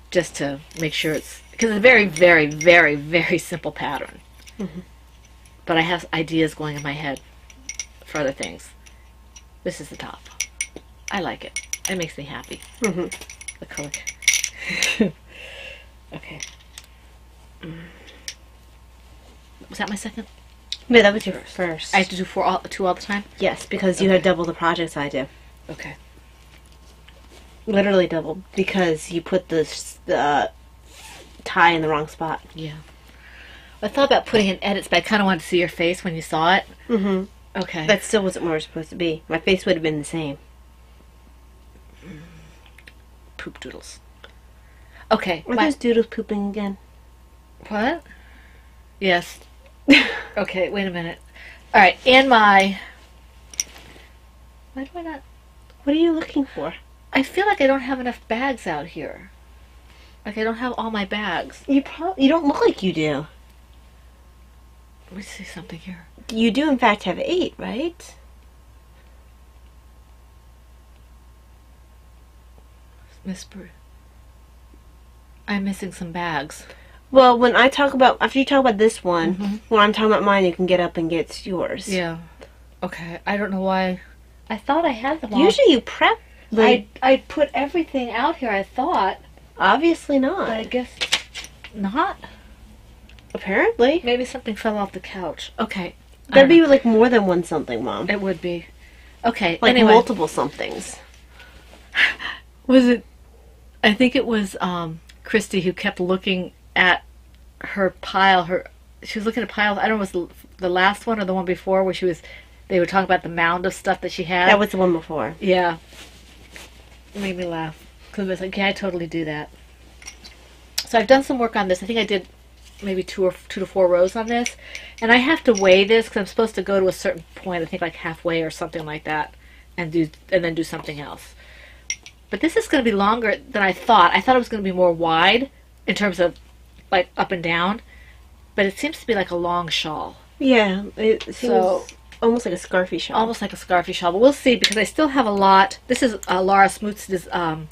B: Just to make sure because it's a very, very, very, very simple pattern.
C: Mm-hmm.
B: But I have ideas going in my head for other things. This is the top. I like it. It makes me happy.
C: Mm-hmm.
B: The color. Okay. Was that my second?
C: No, that was your first.
B: I have to do 2 all the time?
C: Yes, because you have double the projects I do.
B: Okay.
C: Literally double, because you put the tie in the wrong spot.
B: Yeah. I thought about putting in edits, but I kind of wanted to see your face when you saw it.
C: Mm-hmm.
B: Okay.
C: That still wasn't where it was supposed to be. My face would have been the same.
B: Poop doodles. Okay.
C: Are those doodles pooping again?
B: What? Yes. Okay, wait a minute. All right, in my... Why do I not...
C: What are you looking for?
B: I feel like I don't have enough bags out here. Like I don't have all my bags.
C: You don't look like you do.
B: Let me see something here.
C: You do in fact have 8, right?
B: Miss Brew. I'm missing some bags.
C: Well, after you talk about this one, when I'm talking about mine, you can get up and get yours.
B: Yeah. Okay. I don't know why. I thought I had them all.
C: Usually you prep.
B: I put everything out here, I thought.
C: Obviously not.
B: But I guess not.
C: Apparently.
B: Maybe something fell off the couch. Okay.
C: That'd be like more than one something, Mom.
B: It would be. Okay.
C: Like
B: anyway.
C: multiple somethings.
B: Was it... I think it was Christy who kept looking at her pile. She was looking at piles. I don't know if it was the last one or the one before where they were talking about the mound of stuff that she had.
C: That was the one before.
B: Yeah. It made me laugh. Because I was like, yeah, I totally do that. So I've done some work on this. I think I did maybe two to four rows on this. And I have to weigh this because I'm supposed to go to a certain point, I think like halfway or something like that, and then do something else. But this is going to be longer than I thought. I thought it was going to be more wide in terms of like up and down, but it seems to be like a long shawl.
C: Yeah, it seems almost like a scarfy shawl.
B: Almost like a scarfy shawl, but we'll see because I still have a lot. This is Laura Smoot's the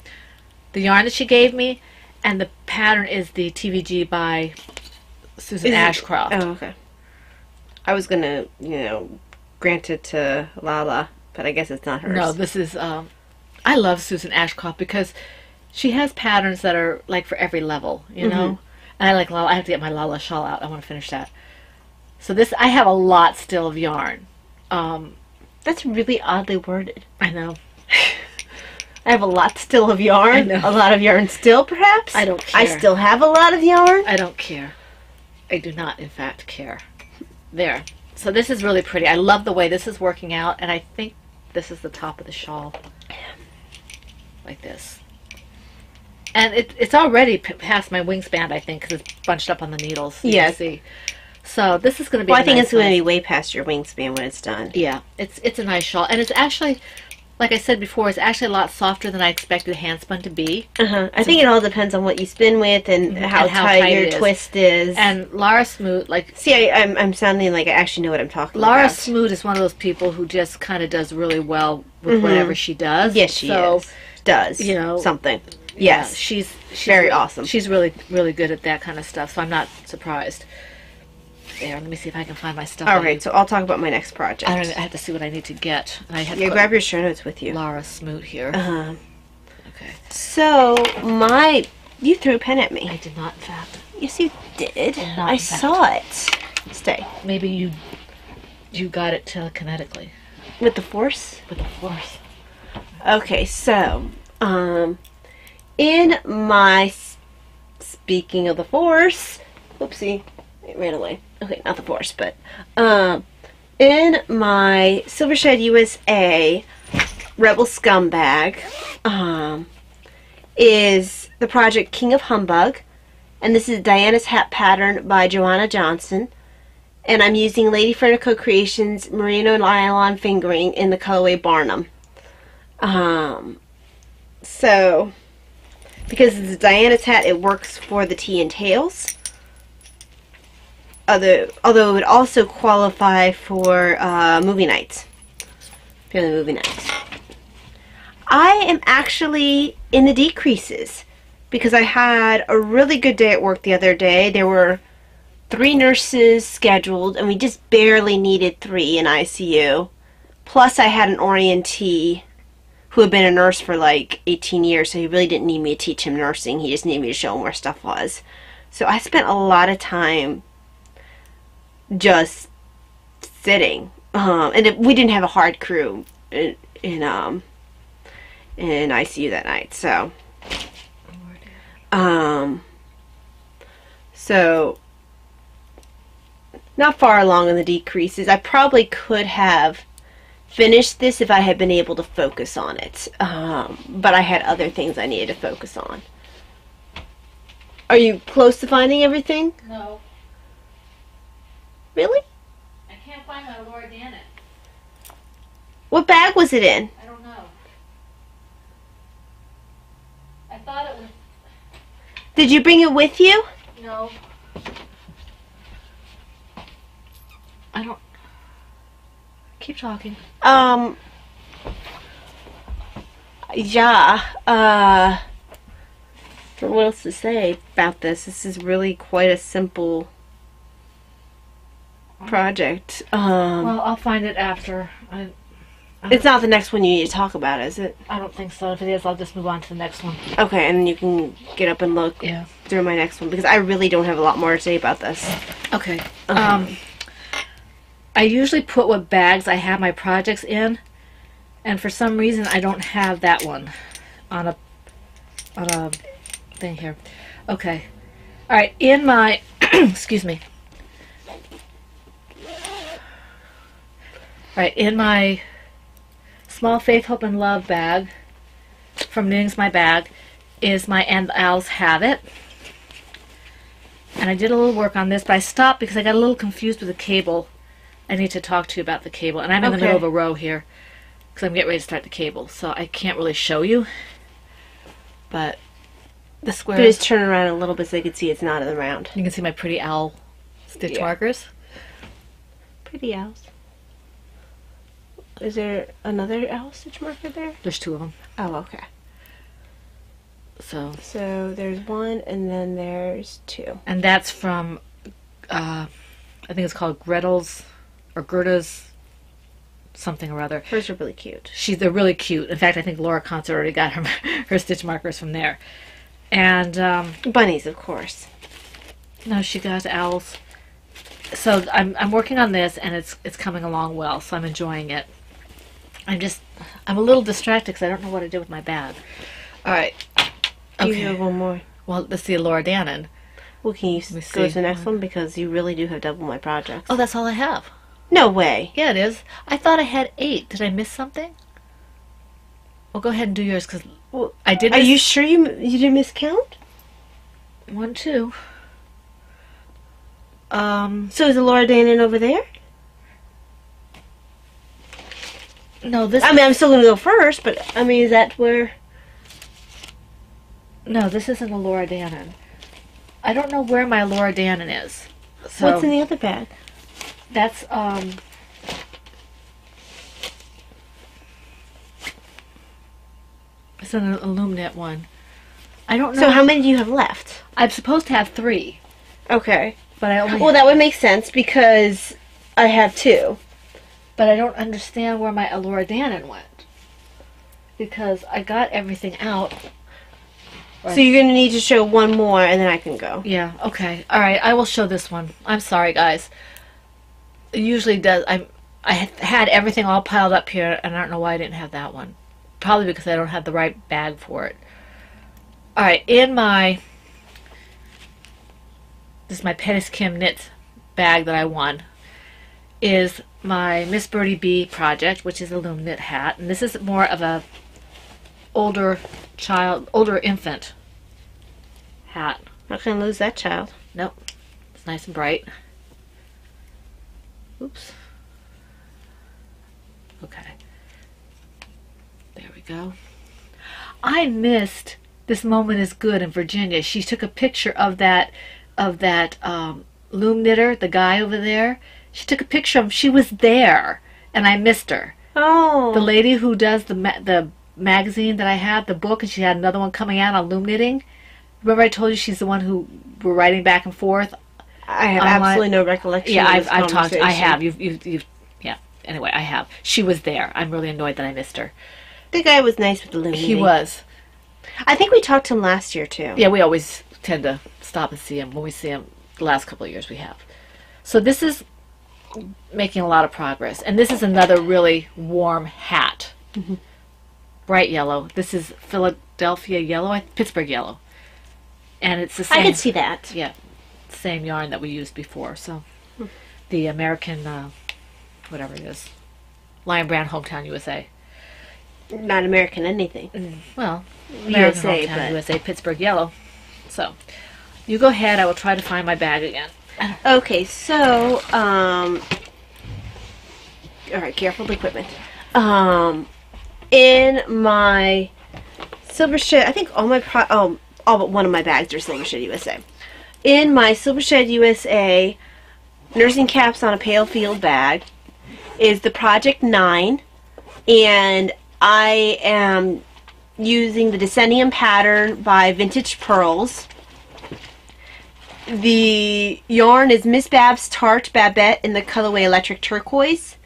B: yarn that she gave me, and the pattern is the TVG by Susan Ashcroft.
C: Oh, okay. I was gonna, grant it to Lala, but I guess it's not hers.
B: No, this is. I love Susan Ashcroft because she has patterns that are like for every level, you know. And I like Lala. I have to get my Lala shawl out. I want to finish that. So this, I have a lot still of yarn.
C: That's really oddly worded.
B: I know.
C: I have a lot still of yarn.
B: I know.
C: A lot of yarn still, perhaps?
B: I don't care.
C: I still have a lot of yarn.
B: I don't care. I do not, in fact, care. There. So this is really pretty. I love the way this is working out, and I think this is the top of the shawl. Like this. And it's already past my wingspan, I think, because it's bunched up on the needles.
C: Yes.
B: See. So this is going to be.
C: Well, I think it's going to be way past your wingspan when it's done.
B: Yeah, it's a nice shawl, and it's actually, like I said before, it's actually a lot softer than I expected hand spun to be.
C: I think it all depends on what you spin with and how tight your twist is.
B: And Laura Smoot, like,
C: see, I'm sounding like I actually know what I'm talking about.
B: Laura Smoot is one of those people who just kind of does really well with whatever she does.
C: Yes, she is. Does something. Yes,
B: she's
C: very awesome.
B: She's really good at that kind of stuff. So I'm not surprised. There, let me see if I can find my stuff.
C: All right, so I'll talk about my next project.
B: I have to see what I need to get. I have
C: to grab your show notes with you.
B: Laura Smoot here. Okay.
C: So you threw a pen at me.
B: I did not, in fact.
C: Yes, you did. I saw it. Stay.
B: Maybe you got it telekinetically.
C: With the force?
B: With the force.
C: Okay, so in my speaking of the force, whoopsie, it ran away. Okay, not the force, but in my Silvershed USA Rebel Scumbag is the project King of Humbug, and this is Diana's Hat Pattern by Johanna Johnson, and I'm using Lady Fernico Creations Merino Nylon Fingering in the colorway Barnum. So because it's Diana's hat, it works for the tea and tails. Although it would also qualify for movie nights. Family movie nights. I am actually in the decreases because I had a really good day at work the other day. There were 3 nurses scheduled, and we just barely needed 3 in ICU. Plus, I had an orientee who had been a nurse for like 18 years, so he really didn't need me to teach him nursing. He just needed me to show him where stuff was. So I spent a lot of time just sitting, and we didn't have a hard crew in ICU that night, so not far along in the decreases. I probably could have finished this if I had been able to focus on it, but I had other things I needed to focus on. Are you close to finding everything?
B: No.
C: Really?
B: I can't find my Laura Danet.
C: What bag was it in?
B: I don't know. I thought it was...
C: Did you bring it with you?
B: No. I don't... Keep talking.
C: Yeah, I don't know what else to say about this. This is really quite a simple project.
B: Well, I'll find it after.
C: It's not the next one you need to talk about, is it?
B: I don't think so. If it is, I'll just move on to the next one.
C: Okay, and you can get up and look through my next one, because I really don't have a lot more to say about this.
B: Okay. I usually put what bags I have my projects in, and for some reason I don't have that one on a thing here. Okay. All right. In my excuse me. All right. In my Small Faith, Hope, and Love bag from Knitting's My Bag is my And the Owls Have It. And I did a little work on this, but I stopped because I got a little confused with the cable. I need to talk to you about the cable. And I'm in the middle of a row here because I'm getting ready to start the cable. So I can't really show you. But the square...
C: But just turn around a little bit so you can see it's not in the round.
B: You can see my pretty owl stitch markers.
C: Pretty owls. Is there another owl stitch marker there?
B: There's 2 of them.
C: Oh, okay.
B: So
C: there's 1 and then there's 2.
B: And that's from, I think it's called Gretel's or Gerda's something or other.
C: Hers are really cute.
B: They're really cute. In fact, I think Laura Concert already got her stitch markers from there. And
C: bunnies, of course.
B: No, she got owls. So I'm working on this, and it's coming along well. So I'm enjoying it. I'm a little distracted because I don't know what to do with my bag. All right.
C: Okay. You have one more.
B: Well, let's see, Laura Dannon.
C: Well, can you go to the next one? Because you really do have double my projects.
B: Oh, that's all I have.
C: No way.
B: Yeah, it is. I thought I had 8. Did I miss something? Well, go ahead and do yours, because I did.
C: Are you sure you didn't miscount?
B: 1, 2.
C: So is the Laura Dannon over there?
B: No, this...
C: I mean, I'm still going to go first, but, I mean, is that where...
B: No, this isn't a Laura Dannon. I don't know where my Laura Dannon is. So
C: what's in the other bag?
B: That's, it's an Illumiknit one. I don't know.
C: So how many do you have left?
B: I'm supposed to have 3.
C: Okay.
B: But I only...
C: Well, that would make sense because I have 2.
B: But I don't understand where my Laura Dannon went. Because I got everything out.
C: Right. So you're going to need to show one more and then I can go.
B: Yeah, okay. All right, I will show this one. I'm sorry, guys. It usually does. I had everything all piled up here, and I don't know why I didn't have that one. Probably because I don't have the right bag for it. All right, this is my Pettis Kim Knits bag that I won, is my Miss Birdie Bee project, which is a loom knit hat. And this is more of a older infant hat.
C: Not going to lose that child.
B: Nope. It's nice and bright. Oops. Okay. There we go. I missed This Moment Is Good in Virginia. She took a picture of that loom knitter, the guy over there. She took a picture of him. She was there, and I missed her.
C: Oh.
B: The lady who does the magazine that I have, the book, and she had another one coming out on loom knitting. Remember I told you she's the one who we're writing back and forth?
C: I have absolutely no recollection.
B: Yeah,
C: of this
B: I've talked. I have. You've. Yeah. Anyway, I have. She was there. I'm really annoyed that I missed her.
C: The guy was nice with the loom knitting.
B: He was.
C: I think we talked to him last year too.
B: Yeah, we always tend to stop and see him when we see him. The last couple of years we have. So this is making a lot of progress, and this is another really warm hat.
C: Mm-hmm.
B: Bright yellow. This is Philadelphia yellow, Pittsburgh yellow, and it's the same.
C: I could see that.
B: Yeah, same yarn that we used before. So the American, whatever it is, Lion Brand Hometown USA.
C: Not American anything.
B: Well, American
C: USA,
B: Hometown
C: but...
B: USA, Pittsburgh yellow. So you go ahead. I will try to find my bag again.
C: Okay, so all right, careful with equipment. In my Silver Shed, I think all but one of my bags are Silver Shed USA. In my Silver Shed USA Nursing Caps on a Pale Field bag is the Project 9, and I am using the Decennium pattern by Vintage Pearls. The yarn is Miss Babs Tart Babette in the colorway Electric Turquoise,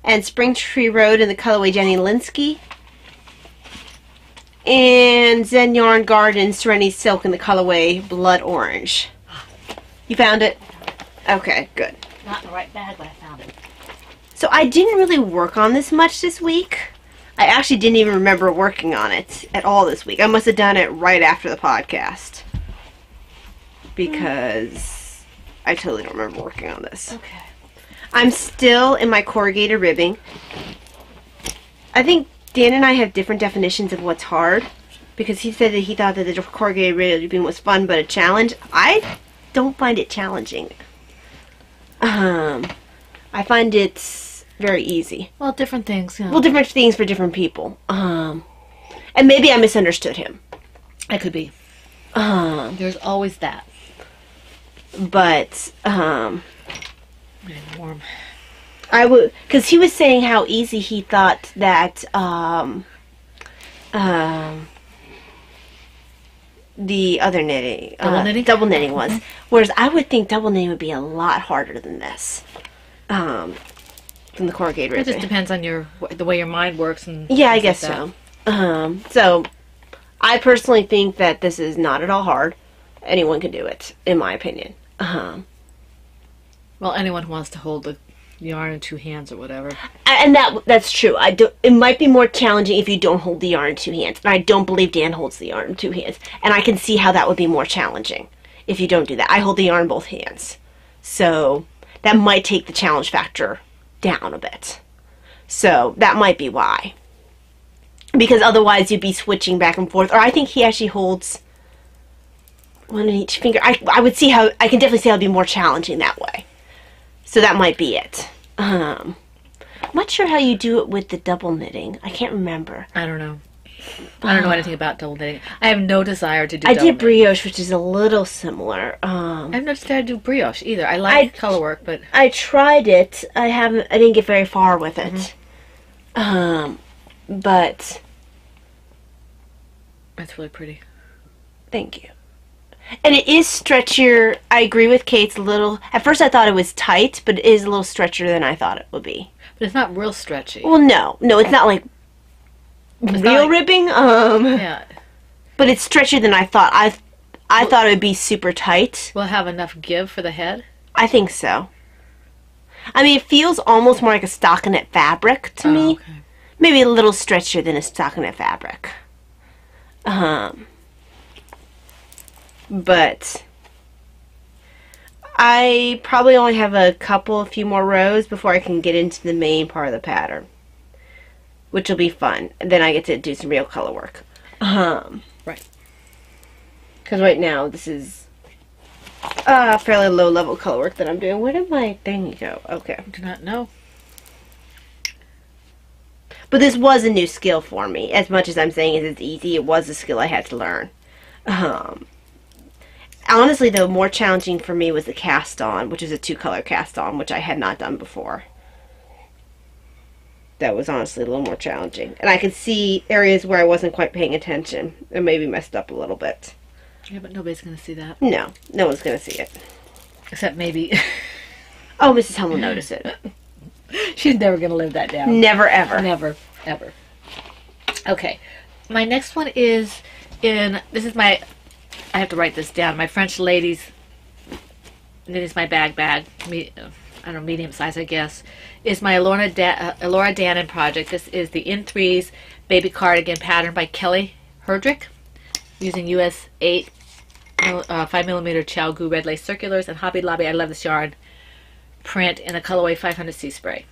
C: and Spring Tree Road in the colorway Jenny Linsky, and Zen Yarn Garden Serenity Silk in the colorway Blood Orange. You found it? Okay, good.
B: Not in the right bag, but I found it.
C: So I didn't really work on this much this week. I actually didn't even remember working on it at all this week. I must have done it right after the podcast, because I totally don't remember working on this.
B: Okay.
C: I'm still in my corrugated ribbing. I think Dan and I have different definitions of what's hard, because he said that he thought that the corrugated ribbing was fun but a challenge. I don't find it challenging. I find it's very easy.
B: Well, different things.
C: Well, different things for different people. And maybe I misunderstood him.
B: I could be. There's always that.
C: But
B: Getting warm.
C: I would, because he was saying how easy he thought that the other knitting, double knitting was. Whereas I would think double knitting would be a lot harder than this, than the corrugated
B: It
C: ribbon.
B: just depends on the way your mind works. And
C: Yeah, I
B: things
C: guess
B: like
C: so. So I personally think that this is not at all hard. Anyone can do it, in my opinion.
B: Well, anyone who wants to hold the yarn in two hands or whatever.
C: And that's true. It might be more challenging if you don't hold the yarn in two hands. But I don't believe Dan holds the yarn in two hands. And I can see how that would be more challenging if you don't do that. I hold the yarn in both hands. So that might take the challenge factor down a bit. So that might be why. Because otherwise you'd be switching back and forth. Or I think he actually holds one in each finger. I can definitely see how it'd be more challenging that way. So that might be it. I'm not sure how you do it with the double knitting. I can't remember.
B: I don't know. I don't know anything about double knitting. I have no desire to do
C: I
B: double
C: did brioche, which is a little similar.
B: I have no desire to do brioche either. I like color work, but
C: I tried it. I didn't get very far with it. But
B: that's really pretty.
C: thank you. And it is stretchier. I agree with Kate. It's a little. At first, I thought it was tight, but it is a little stretchier than I thought it would be.
B: But it's not real stretchy.
C: Well, no, it's not like real ribbing.
B: Yeah.
C: But it's stretchier than I thought. I thought it would be super tight.
B: Will it have enough give for the head?
C: I think so. I mean, it feels almost more like a stockinette fabric to me.
B: Okay.
C: Maybe a little stretchier than a stockinette fabric. But I probably only have a few more rows before I can get into the main part of the pattern, which will be fun. And then I get to do some real color work.
B: Right.
C: Because right now this is fairly low level color work that I'm doing. Where did my thing go? Okay.
B: I do not know.
C: But this was a new skill for me. As much as I'm saying it's easy, it was a skill I had to learn. Honestly, though, more challenging for me was the cast on, which is a 2-color cast on, which I had not done before. That was honestly a little more challenging. And I could see areas where I wasn't quite paying attention and maybe messed up a little bit.
B: Yeah, but nobody's going to see that.
C: No one's going to see it.
B: Except maybe...
C: Oh, Mrs. Helm will notice it.
B: She's never going to live that down.
C: Never, ever.
B: Never, ever. Okay. My next one is this is my... I have to write this down. My French ladies, and it is my bag. I don't know, medium size, I guess. Is my Elora Dannon project. This is the In Threes baby cardigan pattern by Kelly Herdrick, using US 8 5mm Chow red lace circulars and Hobby Lobby. I love this yarn print in a colorway 500 Sea Spray.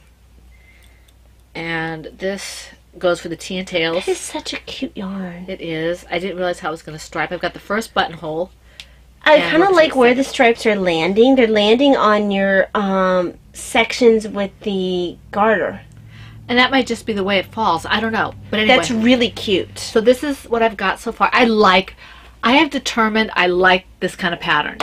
B: And this goes for the tea and tails.
C: It is such a cute yarn.
B: It is. I didn't realize how it was going to stripe. I've got the first buttonhole.
C: I kind of like where the stripes are landing. They're landing on your sections with the garter.
B: And that might just be the way it falls. I don't know. But anyway.
C: That's really cute.
B: So this is what I've got so far. I have determined I like this kind of pattern.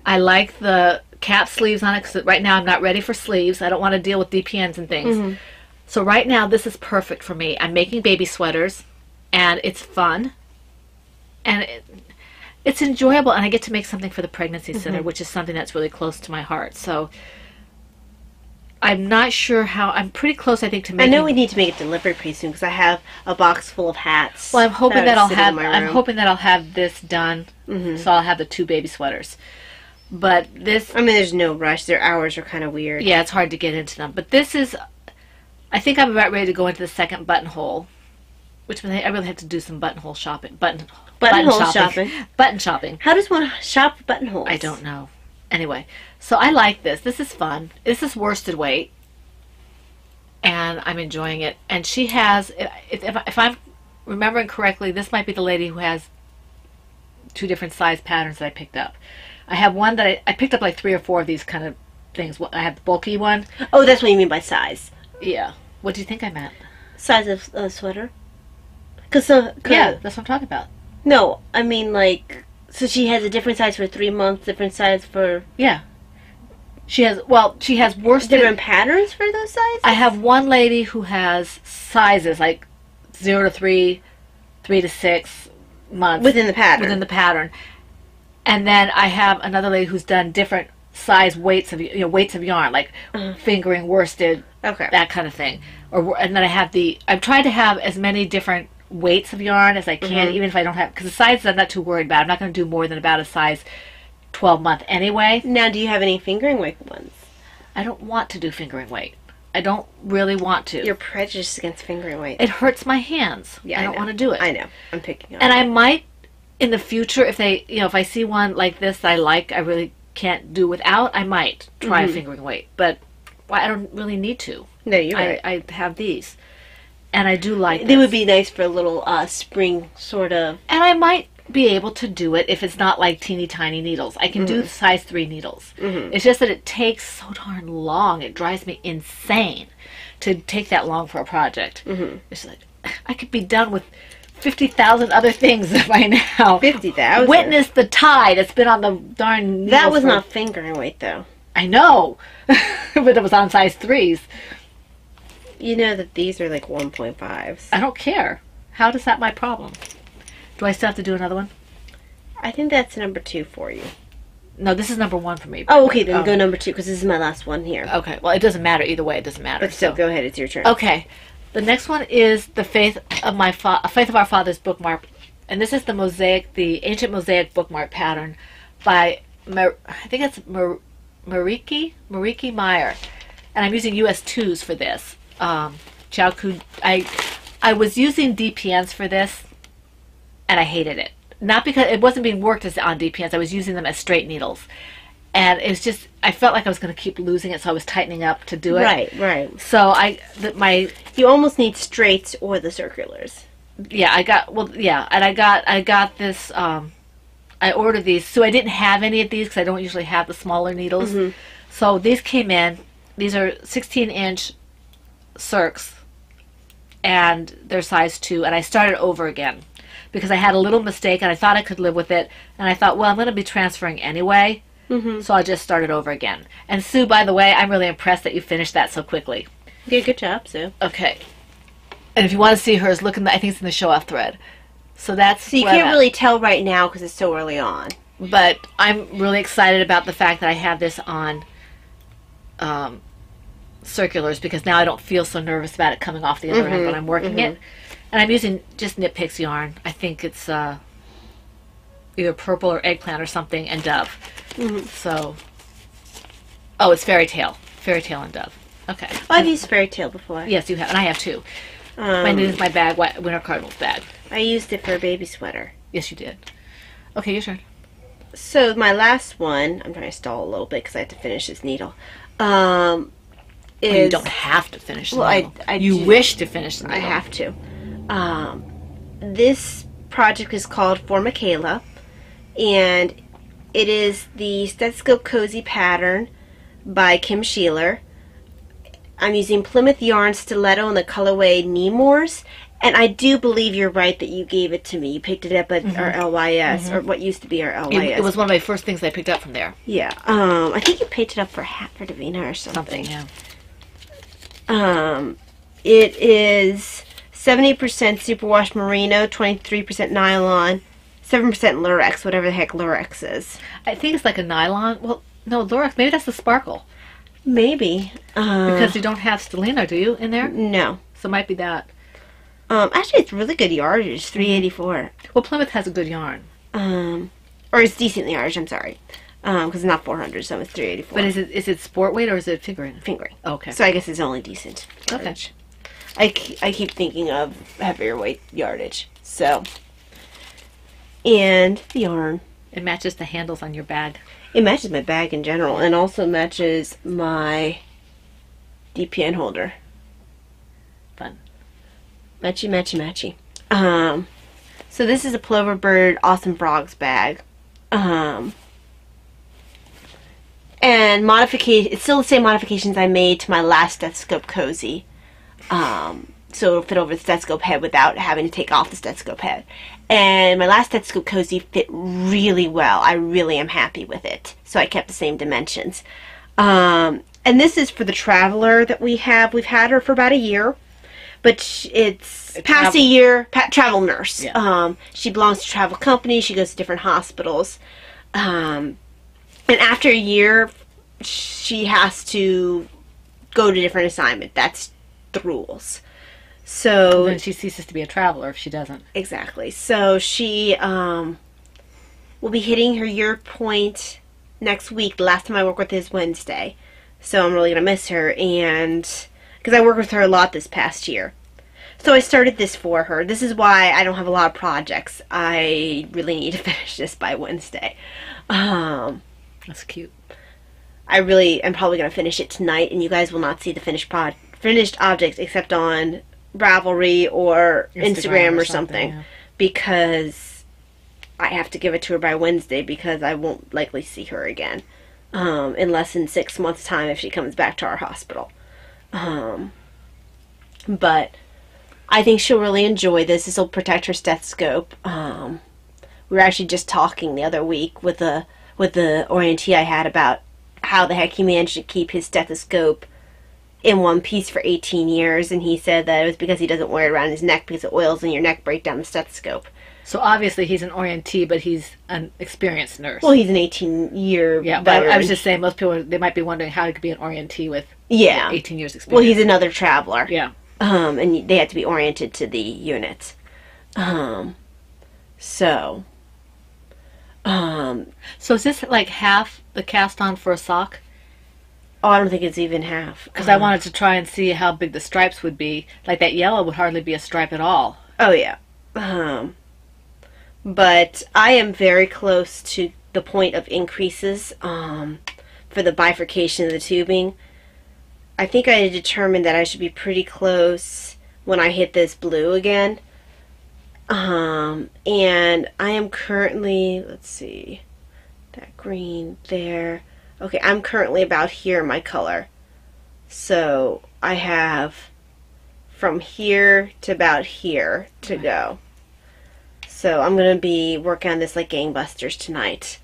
B: I like the cap sleeves on it because right now I'm not ready for sleeves. I don't want to deal with DPNs and things. So right now, this is perfect for me. I'm making baby sweaters, and it's fun, and it's enjoyable, and I get to make something for the pregnancy center, which is something that's really close to my heart. So I'm not sure how. I'm pretty close, I think, to making.
C: I know we need to make it delivered pretty soon because I have a box full of hats.
B: Well, I'm hoping that I'll have this done, so I'll have the 2 baby sweaters. But this,
C: I mean, there's no rush. Their hours are kind of weird.
B: Yeah, it's hard to get into them. But this is. I think I'm about ready to go into the second buttonhole, which means I really have to do some buttonhole shopping. Buttonhole shopping. Button shopping.
C: How does one shop buttonholes?
B: I don't know. Anyway, so I like this. This is fun. This is worsted weight, and I'm enjoying it. And she has, if I'm remembering correctly, this might be the lady who has 2 different size patterns that I picked up. I have one that I picked up like 3 or 4 of these kind of things. I have the bulky one.
C: Oh, that's what you mean by size.
B: Yeah. What do you think I meant?
C: Size of sweater?
B: Yeah, that's what I'm talking about.
C: No, I mean like, so she has a different size for 3 months, different size for...
B: Yeah. She has worsted...
C: Different patterns for those sizes?
B: I have one lady who has sizes like 0 to 3, 3 to 6 months.
C: Within the pattern.
B: Within the pattern. And then I have another lady who's done different size weights of yarn, like fingering, worsted, that kind of thing. And then I've tried to have as many different weights of yarn as I can, even if I don't have, because the sizes I'm not too worried about. I'm not going to do more than about a size 12 month anyway.
C: Now, do you have any fingering weight ones?
B: I don't want to do fingering weight. I don't really want to.
C: You're prejudiced against fingering weight.
B: It hurts my hands.
C: Yeah,
B: I don't want to do it.
C: I know. I'm picking up.
B: And I might, in the future, if I see one like this that I like, I really can't do without, I might try a fingering weight. But I don't really need to.
C: No, you're right.
B: I have these. And I do like
C: They would be nice for a little spring sort of...
B: And I might be able to do it if it's not like teeny tiny needles. I can do size 3 needles. It's just that it takes so darn long. It drives me insane to take that long for a project. It's like, I could be done with 50,000 other things by now.
C: 50,000?
B: Witness the tide. It's been on the darn needle.
C: That was not fingering weight, though.
B: I know. But it was on size 3s.
C: You know that these are like 1.5s.
B: I don't care. How is that my problem? Do I still have to do another one?
C: I think that's number 2 for you.
B: No, this is number 1 for me.
C: Oh, okay, then go number 2, because this is my last one here.
B: Okay, well, it doesn't matter either way. It doesn't matter.
C: But still, go ahead. It's your turn.
B: Okay, the next one is the Faith of Our Fathers bookmark, and this is the ancient Mosaic bookmark pattern by I think it's Mariki Meyer, and I'm using US 2s for this. I was using DPNs for this, and I hated it. Not because it wasn't being worked as on DPNs. I was using them as straight needles, and it was just, I felt like I was going to keep losing it, so I was tightening up to do it.
C: Right.
B: So
C: you almost need straights or the circulars.
B: Yeah, I got this. I ordered these, so I didn't have any of these because I don't usually have the smaller needles. So these came in. These are 16-inch circs, and they're size 2, and I started over again because I had a little mistake and I thought I could live with it, and I thought, well, I'm going to be transferring anyway, so I just started over again. And Sue, by the way, I'm really impressed that you finished that so quickly.
C: Yeah, good job, Sue.
B: Okay. And if you want to see hers, look I think it's in the show-off thread. So
C: you can't really tell right now because it's so early on.
B: But I'm really excited about the fact that I have this on circulars, because now I don't feel so nervous about it coming off the other end when I'm working it. And I'm using just Knit Picks yarn. I think it's either purple or eggplant or something, and Dove. So, it's Fairy Tale and Dove. Okay.
C: Oh, I've used Fairy Tale before.
B: Yes, you have, and I have too. Mine is my bag, Winter Cardinals bag.
C: I used it for a baby sweater.
B: Yes, you did. Okay, your turn.
C: So my last one, I'm trying to stall a little bit because I have to finish this needle. Well,
B: you don't have to finish the needle. You wish to finish the needle.
C: I have to. This project is called For Michaela, and it is the Stethoscope Cozy pattern by Kim Sheeler. I'm using Plymouth Yarn Stiletto in the colorway Nemours, and I do believe you're right that you gave it to me. You picked it up at our LYS, or what used to be our LYS.
B: It was one of my first things I picked up from there.
C: Yeah. I think you picked it up for Davina or something.
B: Yeah.
C: It is 70% superwash merino, 23% nylon, 7% lurex, whatever the heck lurex is.
B: I think it's like a nylon. Well, no, lurex. Maybe that's the sparkle.
C: Maybe.
B: Because you don't have stellina, do you, in there?
C: No.
B: So it might be that.
C: Actually, it's really good yardage, $3.84.
B: Well, Plymouth has a good yarn.
C: Or it's decent yardage, I'm sorry. Because it's not 400, so it's $3.84.
B: But is it sport weight or is it fingering?
C: Fingering.
B: Okay.
C: So I guess it's only decent yardage. Okay. I keep thinking of heavier weight yardage. So, and the yarn.
B: It matches the handles on your bag.
C: It matches my bag in general, and also matches my DPN holder.
B: Fun.
C: Matchy, matchy, matchy. So this is a Plover Bird Awesome Frogs bag. And it's still the same modifications I made to my last stethoscope cozy. So it'll fit over the stethoscope head without having to take off the stethoscope head. And my last stethoscope cozy fit really well. I really am happy with it. So I kept the same dimensions. And this is for the traveler that we have. We've had her for about a year. But it's past a year. Travel nurse. Yeah. She belongs to a travel company. She goes to different hospitals. And after a year, she has to go to a different assignment. That's the rules. So
B: then she ceases to be a traveler if she doesn't.
C: Exactly. So she will be hitting her year point next week. The last time I work with her is Wednesday. So I'm really going to miss her. And because I worked with her a lot this past year. So I started this for her. This is why I don't have a lot of projects. I really need to finish this by Wednesday.
B: That's cute.
C: I really am probably going to finish it tonight, and you guys will not see the finished objects except on Ravelry or Instagram or something. Yeah. Because I have to give it to her by Wednesday because I won't likely see her again in less than 6 months' time if she comes back to our hospital. But I think she'll really enjoy this. This will protect her stethoscope. We were actually just talking the other week with the orientee I had about how the heck he managed to keep his stethoscope in one piece for 18 years, and he said that it was because he doesn't wear it around his neck because the oils in your neck break down the stethoscope.
B: So obviously he's an orientee, but he's an experienced nurse.
C: Well, he's an 18-year
B: Yeah, but I was just saying, most people, they might be wondering how he could be an orientee with 18 years experience.
C: Well, he's another traveler.
B: Yeah.
C: And they had to be oriented to the units. So
B: is this like half the cast on for a sock?
C: Oh, I don't think it's even half.
B: Because I wanted to try and see how big the stripes would be. Like that yellow would hardly be a stripe at all.
C: Oh, yeah. But I am very close to the point of increases for the bifurcation of the tubing. I think I determined that I should be pretty close when I hit this blue again. And I am currently, let's see, that green there. Okay, I'm currently about here in my color. So I have from here to about here to go. So I'm going to be working on this like gangbusters tonight.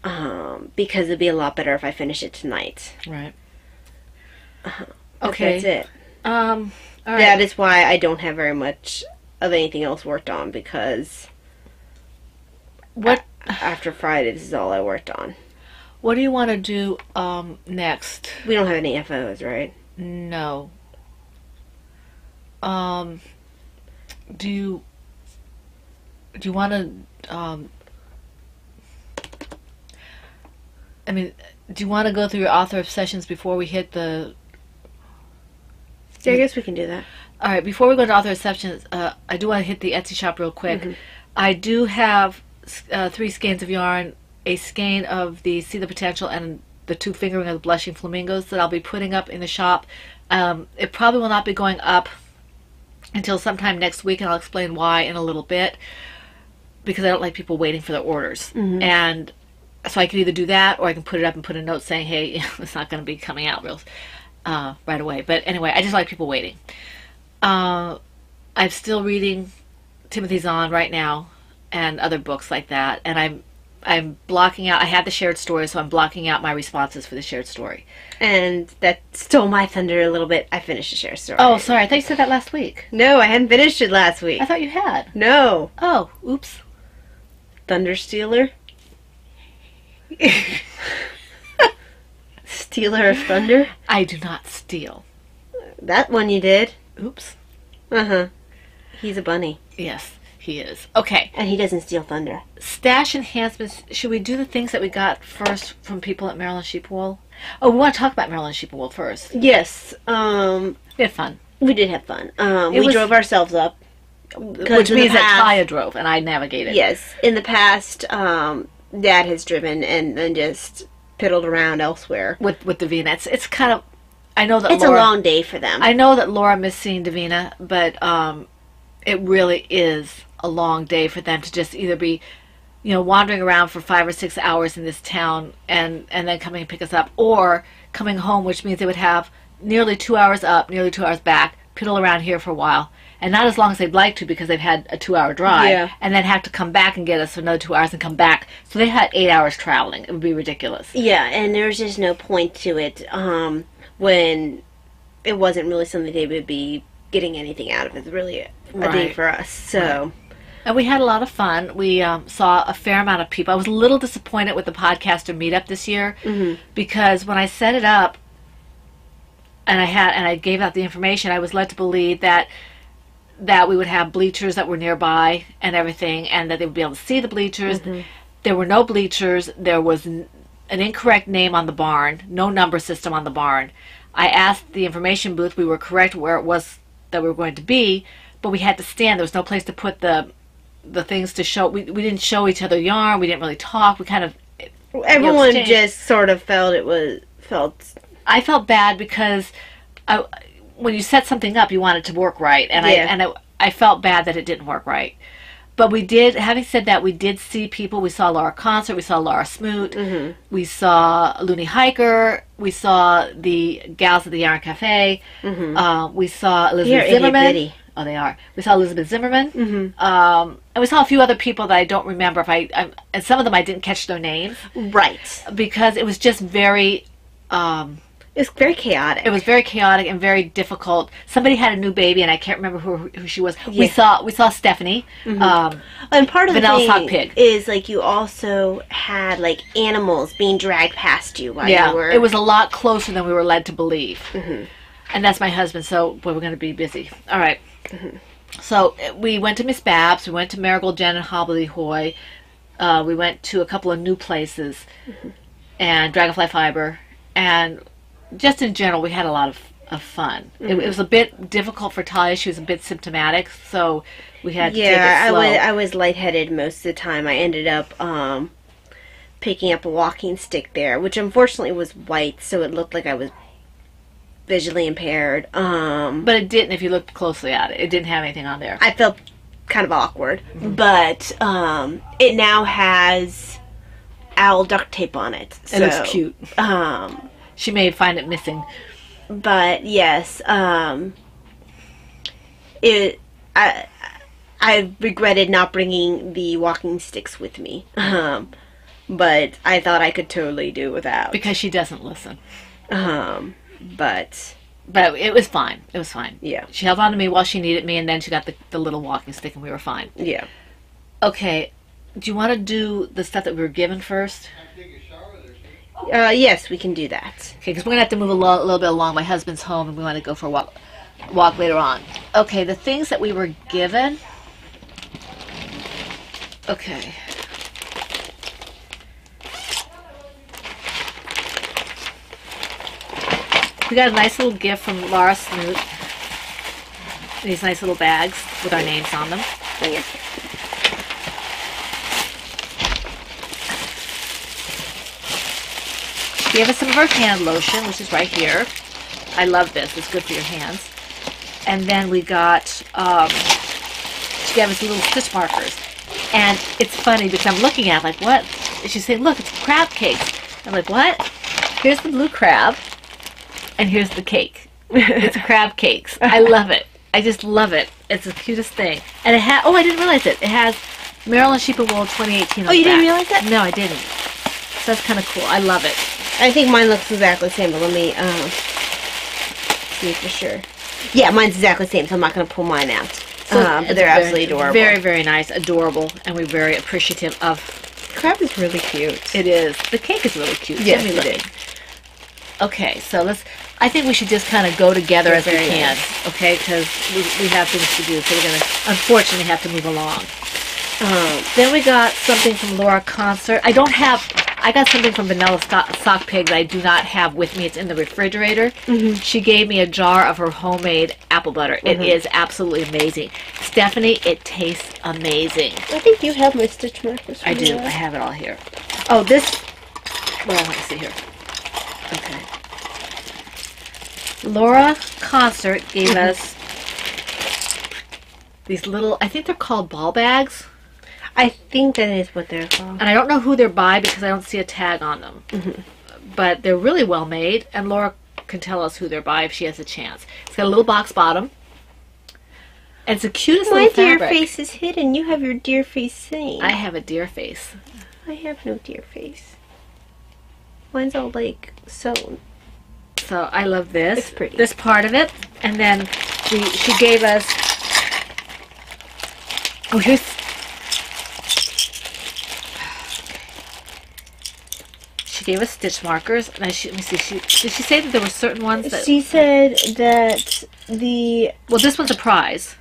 C: Because it'd be a lot better if I finish it tonight.
B: Right.
C: Okay. That's it.
B: All right.
C: That is why I don't have very much of anything else worked on, because after Friday, this is all I worked on.
B: What do you want to do next?
C: We don't have any FOs, right?
B: No. Do you want to do you want to go through your author obsessions before we hit the...
C: Yeah, I guess we can do that.
B: All right, before we go to author obsessions, I do want to hit the Etsy shop real quick. Mm-hmm. I do have 3 skeins of yarn, a skein of the See the Potential, and the 2 fingering of the Blushing Flamingos that I'll be putting up in the shop. It probably will not be going up until sometime next week, and I'll explain why in a little bit, because I don't like people waiting for their orders. Mm-hmm. And so I can either do that, or I can put it up and put a note saying, hey, it's not going to be coming out right away. But anyway, I just like people waiting. I'm still reading Timothy Zahn right now and other books like that, and I'm blocking out. I had the shared story, so I'm blocking out my responses for the shared story.
C: And that stole my thunder a little bit. I finished the shared story.
B: Oh, sorry. I thought you said that last week.
C: No, I hadn't finished it last week.
B: I thought you had.
C: No.
B: Oh, oops.
C: Thunder Stealer? Stealer of Thunder?
B: I do not steal.
C: That one you did.
B: Oops.
C: Uh-huh. He's a bunny.
B: Yes, he is. Okay.
C: And he doesn't steal thunder. Stash
B: enhancements. Should we do the things that we got first from people at Maryland Sheep Wool? Oh, we want to talk about Maryland Sheep Wool first.
C: Yes.
B: We had fun.
C: We did have fun. We drove ourselves up.
B: Which means that Taya drove and I navigated.
C: Yes. In the past, Dad has driven and then just piddled around elsewhere.
B: With Davina. It's kind of... I know that
C: it's
B: Laura,
C: a long day for them.
B: I know that Laura missed seeing Davina, but it really is a long day for them to just either be you know, wandering around for 5 or 6 hours in this town and then coming and pick us up, or coming home, which means they would have nearly 2 hours up, nearly 2 hours back, piddle around here for a while, and not as long as they'd like to because they've had a 2-hour drive, and then have to come back and get us for another 2 hours and come back. So they had 8 hours traveling. It would be ridiculous.
C: Yeah, and there's just no point to it when it wasn't really something they would be getting anything out of. It's really a day for us. So.
B: And we had a lot of fun. We saw a fair amount of people. I was a little disappointed with the podcaster meetup this year because when I set it up and I gave out the information, I was led to believe that we would have bleachers that were nearby and everything, and that they would be able to see the bleachers. There were no bleachers. There was an incorrect name on the barn, no number system on the barn. I asked the information booth. We were correct where it was that we were going to be, but we had to stand. There was no place to put the things to show. We didn't show each other yarn. We didn't really talk. We kind of
C: everyone just sort of felt
B: I felt bad because when you set something up, you want it to work right, and I felt bad that it didn't work right. But we did. Having said that, we did see people. We saw Laura Concert. We saw Laura Smoot. We saw Looney Hiker. We saw the gals at the Yarn Cafe. We saw Elizabeth Zimmerman. Oh, they are. We saw Elizabeth Zimmerman. And we saw a few other people that I don't remember. And some of them I didn't catch their names.
C: Right.
B: Because it was just very.
C: It's very chaotic.
B: It was very chaotic and very difficult. Somebody had a new baby, and I can't remember who she was. We saw Stephanie.
C: And part of the thing is like you also had like animals being dragged past you while you were.
B: It was a lot closer than we were led to believe. And that's my husband. So boy, we're going to be busy. All right. So we went to Miss Babs. We went to Marigold Jen and Hobbly-Hoy. We went to a couple of new places, and Dragonfly Fiber, and just in general, we had a lot of fun. It was a bit difficult for Talia. She was a bit symptomatic, so we had to take it slow.
C: I was lightheaded most of the time. I ended up picking up a walking stick there, which unfortunately was white, so it looked like I was visually impaired.
B: But it didn't if you looked closely at it. It didn't have anything on there.
C: I felt kind of awkward. But it now has owl duct tape on it.
B: It looks cute. She may find it missing.
C: But yes, I regretted not bringing the walking sticks with me. But I thought I could totally do without.
B: Because she doesn't listen.
C: But
B: it was fine. It was fine.
C: Yeah.
B: She held on to me while she needed me, and then she got the little walking stick, and we were fine.
C: Yeah.
B: Okay. Do you want to do the stuff that we were given first?
C: Yes, we can do that.
B: Okay, because we're going to have to move a little bit along. My husband's home, and we want to go for a walk later on. Okay, the things that we were given. Okay. We got a nice little gift from Laura Smoot. These nice little bags with our names on them.
C: Yeah.
B: She gave us some of her hand lotion, which is right here. I love this. It's good for your hands. And then we got, she gave us little stitch markers. And it's funny because I'm looking at it like, what? And she's saying, look, it's crab cakes. I'm like, what? Here's the blue crab. And here's the cake. It's crab cakes. I love it. I just love it. It's the cutest thing. And it has, oh, I didn't realize it. It has Maryland Sheep and Wool 2018 on
C: Oh, you
B: the back.
C: didn't realize that?
B: No, I didn't. So that's kind of cool. I love it.
C: I think mine looks exactly the same, but let me see for sure. Yeah, mine's exactly the same, so I'm not going to pull mine out.
B: So
C: but they're absolutely adorable.
B: Very, very nice. Adorable. And we're very appreciative of.
C: Crab is really cute.
B: It is. The cake is really cute.
C: Yes, it is.
B: Okay, so I think we should just kind of go together as we can, okay? Because we have things to do, so we're going to, unfortunately, have to move along. Then we got something from Laura Concert. I got something from Vanilla Sock Pig that I do not have with me. It's in the refrigerator. She gave me a jar of her homemade apple butter. It is absolutely amazing. Stephanie, it tastes amazing.
C: I think you have my stitch markers.
B: I do. I have it all here. Oh, this, well, let me see here. Okay. Laura Concert gave us these little, I think they're called ball bags.
C: I think that is what they're called.
B: And I don't know who they're by because I don't see a tag on them. But they're really well made, and Laura can tell us who they're by if she has a chance. It's got a little box bottom. And it's the cutest
C: My
B: little
C: deer
B: fabric.
C: face is hidden. You have your deer face sitting.
B: I have a deer face.
C: I have no deer face. Mine's all like sewn.
B: So I love this.
C: It's pretty.
B: This part of it. And then she gave us... Oh, here's... She gave us stitch markers. And let me see. Did she say that there were certain ones that...
C: She said that the...
B: Well, this one's a prize.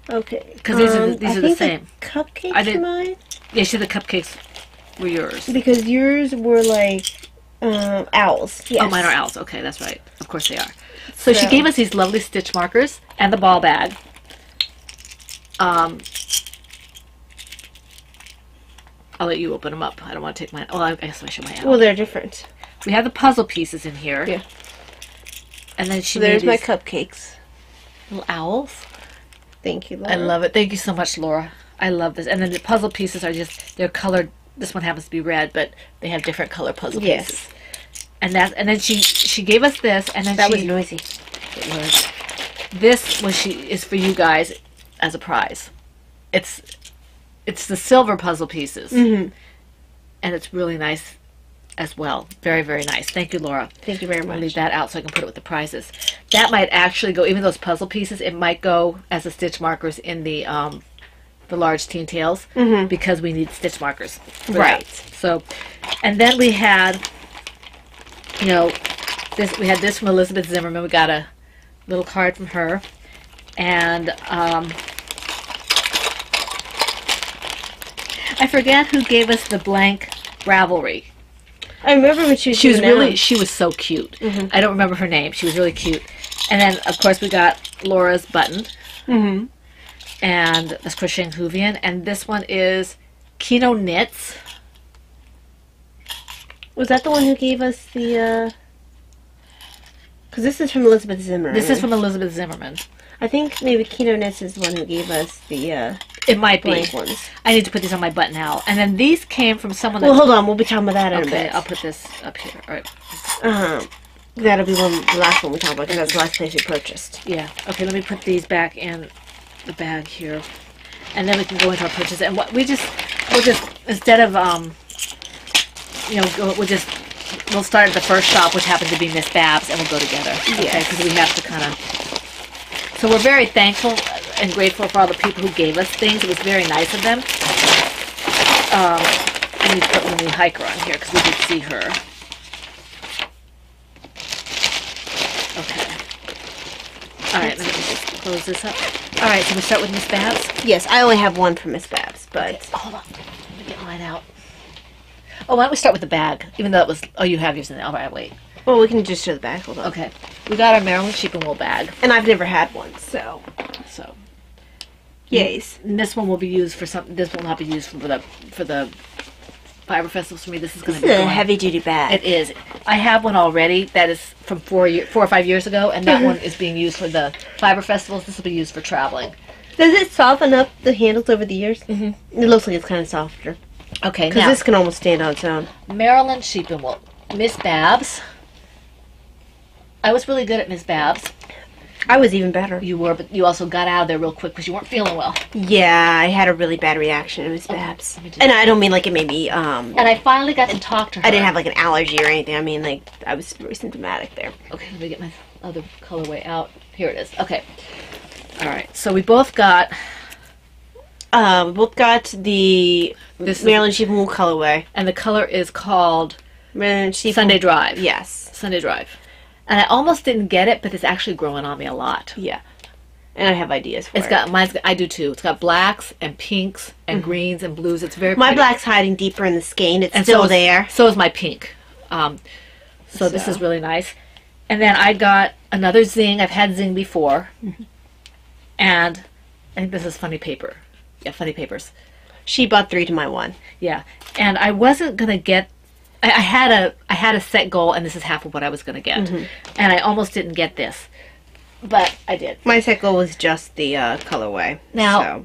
C: Okay.
B: Because these are the same.
C: The cupcakes are mine?
B: Yeah, she said the cupcakes were yours.
C: Because yours were like owls. Yes.
B: Oh, mine are owls. Okay, that's right. Of course they are. So she gave us these lovely stitch markers and the ball bag. I'll let you open them up. I don't want to take mine. Oh, I guess I should my owl.
C: Well, they're different.
B: We have the puzzle pieces in here.
C: Yeah.
B: And then she
C: There's
B: made
C: my
B: these
C: cupcakes.
B: little owls.
C: Thank you, Laura.
B: I love it. Thank you so much, Laura. I love this. And then the puzzle pieces are they're colored. This one happens to be red, but they have different color puzzle pieces. And then she gave us this, and then
C: that was noisy.
B: It was. This is for you guys as a prize. It's the silver puzzle pieces, and it's really nice as well. Very, very nice. Thank you, Laura.
C: Thank you very much.
B: I'll leave that out so I can put it with the prizes. That might actually go, even those puzzle pieces, it might go as the stitch markers in the large teen tails, because we need stitch markers.
C: Right.
B: So, and then we had, this. We had this from Elizabeth Zimmerman. We got a little card from her, and I forget who gave us the blank Ravelry.
C: I remember when she was
B: she was so cute. I don't remember her name. She was really cute. And then, of course, we got Laura's button. And this Crocheting Hoovian. And this one is Kino Knits.
C: Was that the one who gave us the... Because this is from Elizabeth Zimmerman.
B: This is from Elizabeth Zimmerman.
C: I think maybe Kino Knits is the one who gave us the
B: it might
C: blank
B: be.
C: ones.
B: I need to put these on my button now. And then these came from someone that...
C: Well, hold on. We'll be talking about that in a
B: Okay,
C: bit.
B: I'll put this up here. All right.
C: That'll be the last one we talk about because that's the last place we purchased.
B: Yeah. Okay, let me put these back in the bag here. And then we can go into our purchase. And what we'll just instead of we'll start at the first shop, which happened to be Miss Babs, and we'll go together. Okay, because we have to kind of... So we're very thankful and grateful for all the people who gave us things. It was very nice of them. I need to put Winnie Hiker on here because we did see her. Okay. All right, let me just close this up. All right, so we start with Miss Babs?
C: Yes, I only have one for Miss Babs, but...
B: Okay, hold on. Let me get mine out. Oh, why don't we start with the bag? Even though it was... Oh, you have yours in there. All right, wait.
C: Well, we can just show the bag. Hold on.
B: Okay. We got our Maryland Sheep and Wool bag.
C: And I've never had one, so... Yays.
B: And this one will be used for something... This will not be used for the Fiber Festivals for me. This is going to be...
C: This is a heavy-duty bag.
B: It is. I have one already that is from 4 or 5 years ago, and that one is being used for the Fiber Festivals. This will be used for traveling.
C: Does it soften up the handles over the years? It looks like it's kind of softer.
B: Okay,
C: because
B: now...
C: this can almost stand on its own.
B: Maryland Sheep and Wool. Miss Babs. I was really good at Miss Babs.
C: I was even better.
B: You were, but you also got out of there real quick because you weren't feeling well.
C: Yeah, I had a really bad reaction to Miss Babs. And I don't mean like it made me...
B: and I finally got to talk to her.
C: I didn't have like an allergy or anything. I mean like I was very symptomatic there.
B: Okay, let me get my other colorway out. Here it is. Okay. All right. So we both got...
C: we both got the Maryland Sheep and Wool colorway.
B: And the color is called...
C: Maryland Sheep
B: Sunday Drive.
C: Yes.
B: Sunday Drive. And I almost didn't get it, but it's actually growing on me a lot.
C: Yeah. And I have ideas for
B: it. I do too. It's got blacks and pinks and greens and blues. It's very
C: My
B: pretty.
C: black's hiding deeper in the skein. It's still there.
B: So is my pink. So this is really nice. And then I got another zing. I've had zing before. And I think this is funny paper. Yeah, funny papers.
C: She bought 3 to my 1.
B: Yeah. And I wasn't going to get... I had a set goal, and this is half of what I was going to get. And I almost didn't get this. But I did.
C: My set goal was just the colorway.
B: Now,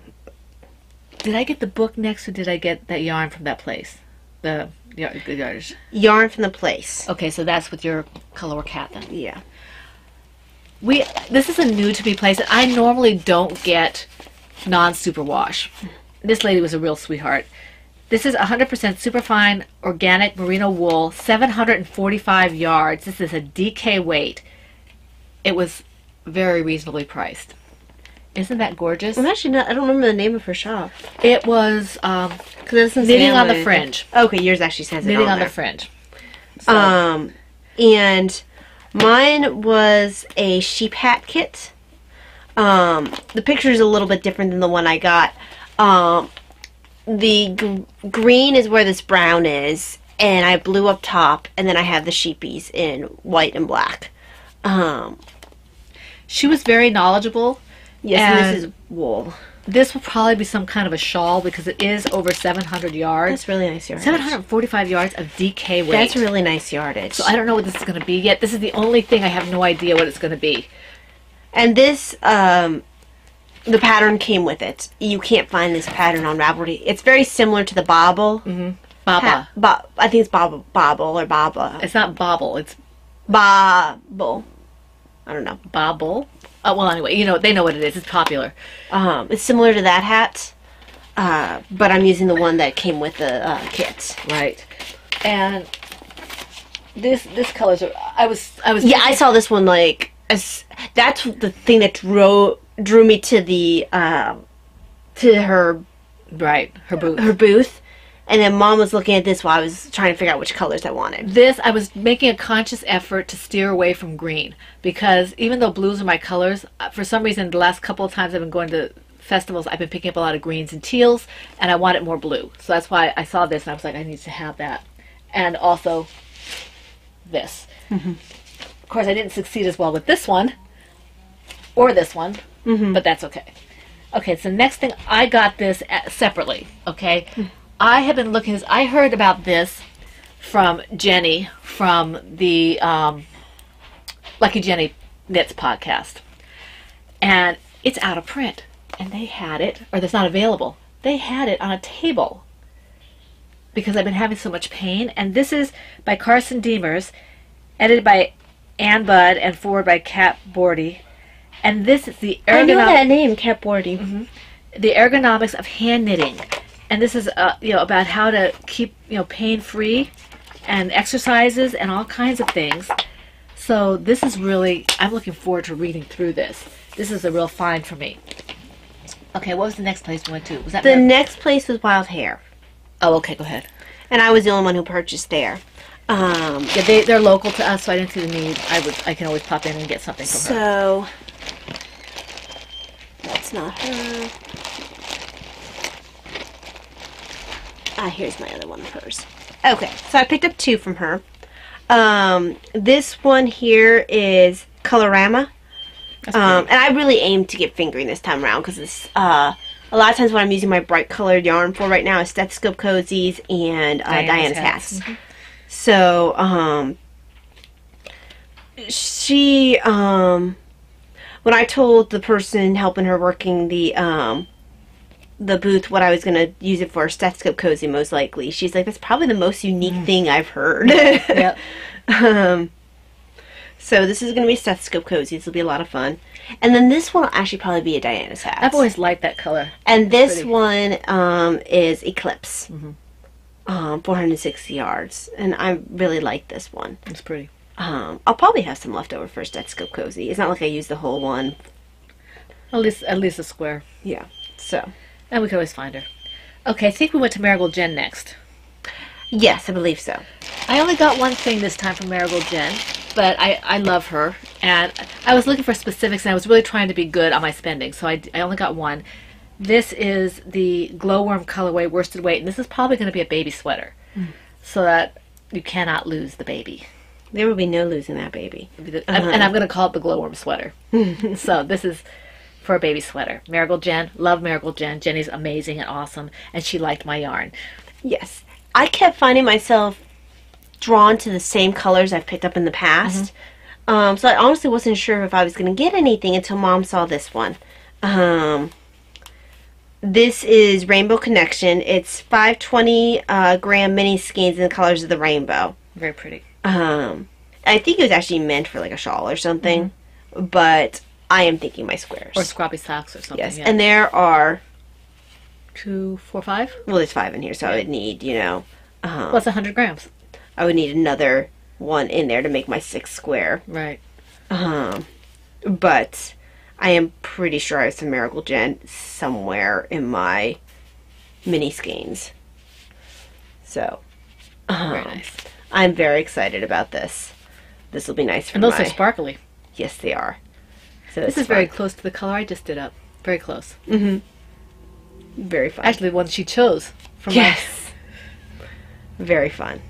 B: Did I get the book next, or did I get that yarn from that place? The yardage.
C: Yarn from the place.
B: Okay, so that's with your color cat then.
C: Yeah.
B: This is a new to me place. I normally don't get non-superwash. This lady was a real sweetheart. This is 100% superfine organic merino wool, 745 yards. This is a DK weight. It was very reasonably priced. Isn't that gorgeous?
C: I'm actually not. I don't remember the name of her shop.
B: It was Knitting on the Fringe.
C: Okay, yours actually says
B: Knitting on
C: there.
B: the Fringe. So.
C: And mine was a sheep hat kit. The picture is a little bit different than the one I got. The green is where this brown is, and I blue up top, and then I have the sheepies in white and black.
B: She was very knowledgeable.
C: Yes, and this is wool.
B: This will probably be some kind of a shawl because it is over 700 yards.
C: That's really nice yardage.
B: 745 yards of DK weight.
C: That's really nice yardage.
B: So I don't know what this is going to be yet. This is the only thing I have no idea what it's going to be.
C: And this, the pattern came with it. You can't find this pattern on Ravelry. It's very similar to the Bobble.
B: Mm-hmm. Baba.
C: I think it's Bobble or Baba.
B: It's not Bobble. It's
C: Bobble. I don't know.
B: Bobble. Oh, well, anyway, they know what it is. It's popular.
C: It's similar to that hat, but I'm using the one that came with the kit.
B: Right. And this colors are. I was.
C: Yeah, I saw this one that's the thing that drew me to the to her.
B: Right. Her booth.
C: Her booth. And then Mom was looking at this while I was trying to figure out which colors I wanted.
B: I was making a conscious effort to steer away from green because even though blues are my colors, for some reason the last couple of times I've been going to festivals, I've been picking up a lot of greens and teals, and I wanted more blue. So that's why I saw this and I was like, I need to have that. And also this. Mm-hmm. Of course, I didn't succeed as well with this one or this one, but that's okay. Okay, so next thing, I got this separately, okay? I have been looking. I heard about this from Jenny from the Lucky Jenny Knits podcast, and it's out of print. And they had it, or it's not available. They had it on a table because I've been having so much pain. And this is by Carson Demers, edited by Ann Budd, and forward by Kat Bordy. And this is the
C: I know that name, Kat Bordy.
B: Mm-hmm. The ergonomics of hand knitting. And this is, about how to keep, pain-free and exercises and all kinds of things. So this is really, I'm looking forward to reading through this. This is a real find for me. Okay, what was the next place we went to? Was that
C: the next place was Wild Hair.
B: Oh, okay, go ahead.
C: And I was the only one who purchased there.
B: Yeah, they're local to us, so I didn't see the need. I can always pop in and get something from her.
C: So, that's not her. Here's my other one of hers. Okay, so I picked up two from her. This one here is Colorama. And I really aimed to get fingering this time around because this, a lot of times what I'm using my bright colored yarn for right now is Stethoscope Cozies and Diana's hats. Mm-hmm. So, she, when I told the person helping her working the booth what I was going to use it for, a Stethoscope Cozy most likely, she's like, that's probably the most unique thing I've heard.
B: Yep.
C: So this is going to be Stethoscope Cozy. This will be a lot of fun. And then this one will actually probably be a Diana's hat.
B: I've always liked that color.
C: And this one is Eclipse. Mm-hmm. 460 yards. And I really like this one.
B: It's pretty.
C: I'll probably have some left over for Stethoscope Cozy. It's not like I use the whole one.
B: At least a square.
C: Yeah. So.
B: And we could always find her. Okay, I think we went to Marigold Jen next.
C: Yes, I believe so.
B: I only got one thing this time from Marigold Jen, but I love her. And I was looking for specifics, and I was really trying to be good on my spending, so I only got one. This is the Glowworm colorway worsted weight, and this is probably going to be a baby sweater, so that you cannot lose the baby.
C: There will be no losing that baby.
B: And I'm going to call it the Glowworm sweater. So this is for a baby sweater. Marigold Jen, love Marigold Jen. Jenny's amazing and awesome, and she liked my yarn.
C: Yes. I kept finding myself drawn to the same colors I've picked up in the past. Mm-hmm. So I honestly wasn't sure if I was going to get anything until Mom saw this one. This is Rainbow Connection. It's 520 gram mini skeins in the colors of the rainbow.
B: Very pretty.
C: I think it was actually meant for like a shawl or something, but I am thinking my squares.
B: Or scrappy socks or something.
C: Yes,
B: Yeah.
C: and there are
B: 2, 4, 5?
C: well, there's 5 in here, so I would need,
B: Well, it's 100 grams.
C: I would need another one in there to make my 6 square.
B: Right.
C: But I am pretty sure I have some Miracle Gen somewhere in my mini skeins. So,
B: Very nice.
C: I'm very excited about this. This will be nice for
B: And those
C: my...
B: are sparkly.
C: Yes, they are. So
B: This is very close to the color I just did up. Very close.
C: very fun.
B: Actually, the one she chose. From
C: Yes. Very fun.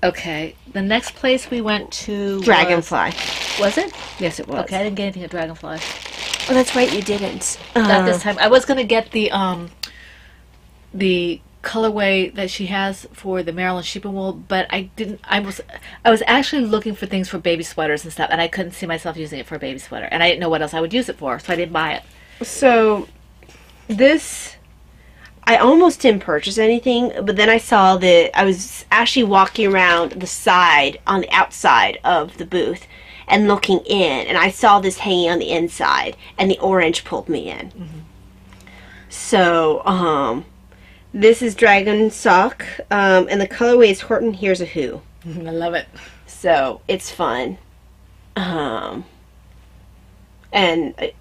B: Okay. The next place we went to
C: Dragonfly.
B: Was it?
C: Yes, it was.
B: Okay, I didn't get anything at Dragonfly.
C: Oh, that's right, you didn't.
B: Not this time. I was going to get the colorway that she has for the Maryland sheep and wool, but I didn't. I was actually looking for things for baby sweaters and stuff, and I couldn't see myself using it for a baby sweater, and I didn't know what else I would use it for, so I didn't buy it.
C: So, this... I almost didn't purchase anything, but then I saw that I was actually walking around the side, on the outside of the booth, and looking in, and I saw this hanging on the inside, and the orange pulled me in. So, this is Dragon Sock, and the colorway is Horton Here's a Who.
B: I love it.
C: So, it's fun. And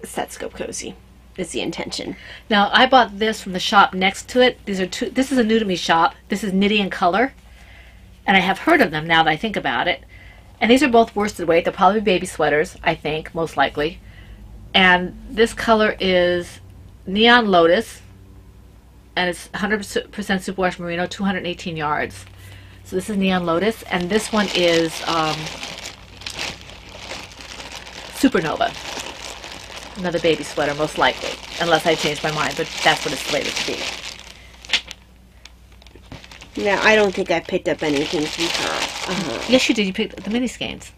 C: Stethoscope cozy is the intention.
B: Now, I bought this from the shop next to it. These are two. This is a new to me shop. This is Knitting and Color, and I have heard of them now that I think about it. And these are both worsted weight. They'll probably be baby sweaters, I think, most likely. And this color is Neon Lotus, and it's 100% superwash merino, 218 yards. So this is Neon Lotus, and this one is Supernova. Another baby sweater, most likely, unless I change my mind, but that's what it's slated to be.
C: Now, I don't think I picked up anything from her.
B: Yes, you did. You picked up the mini skeins.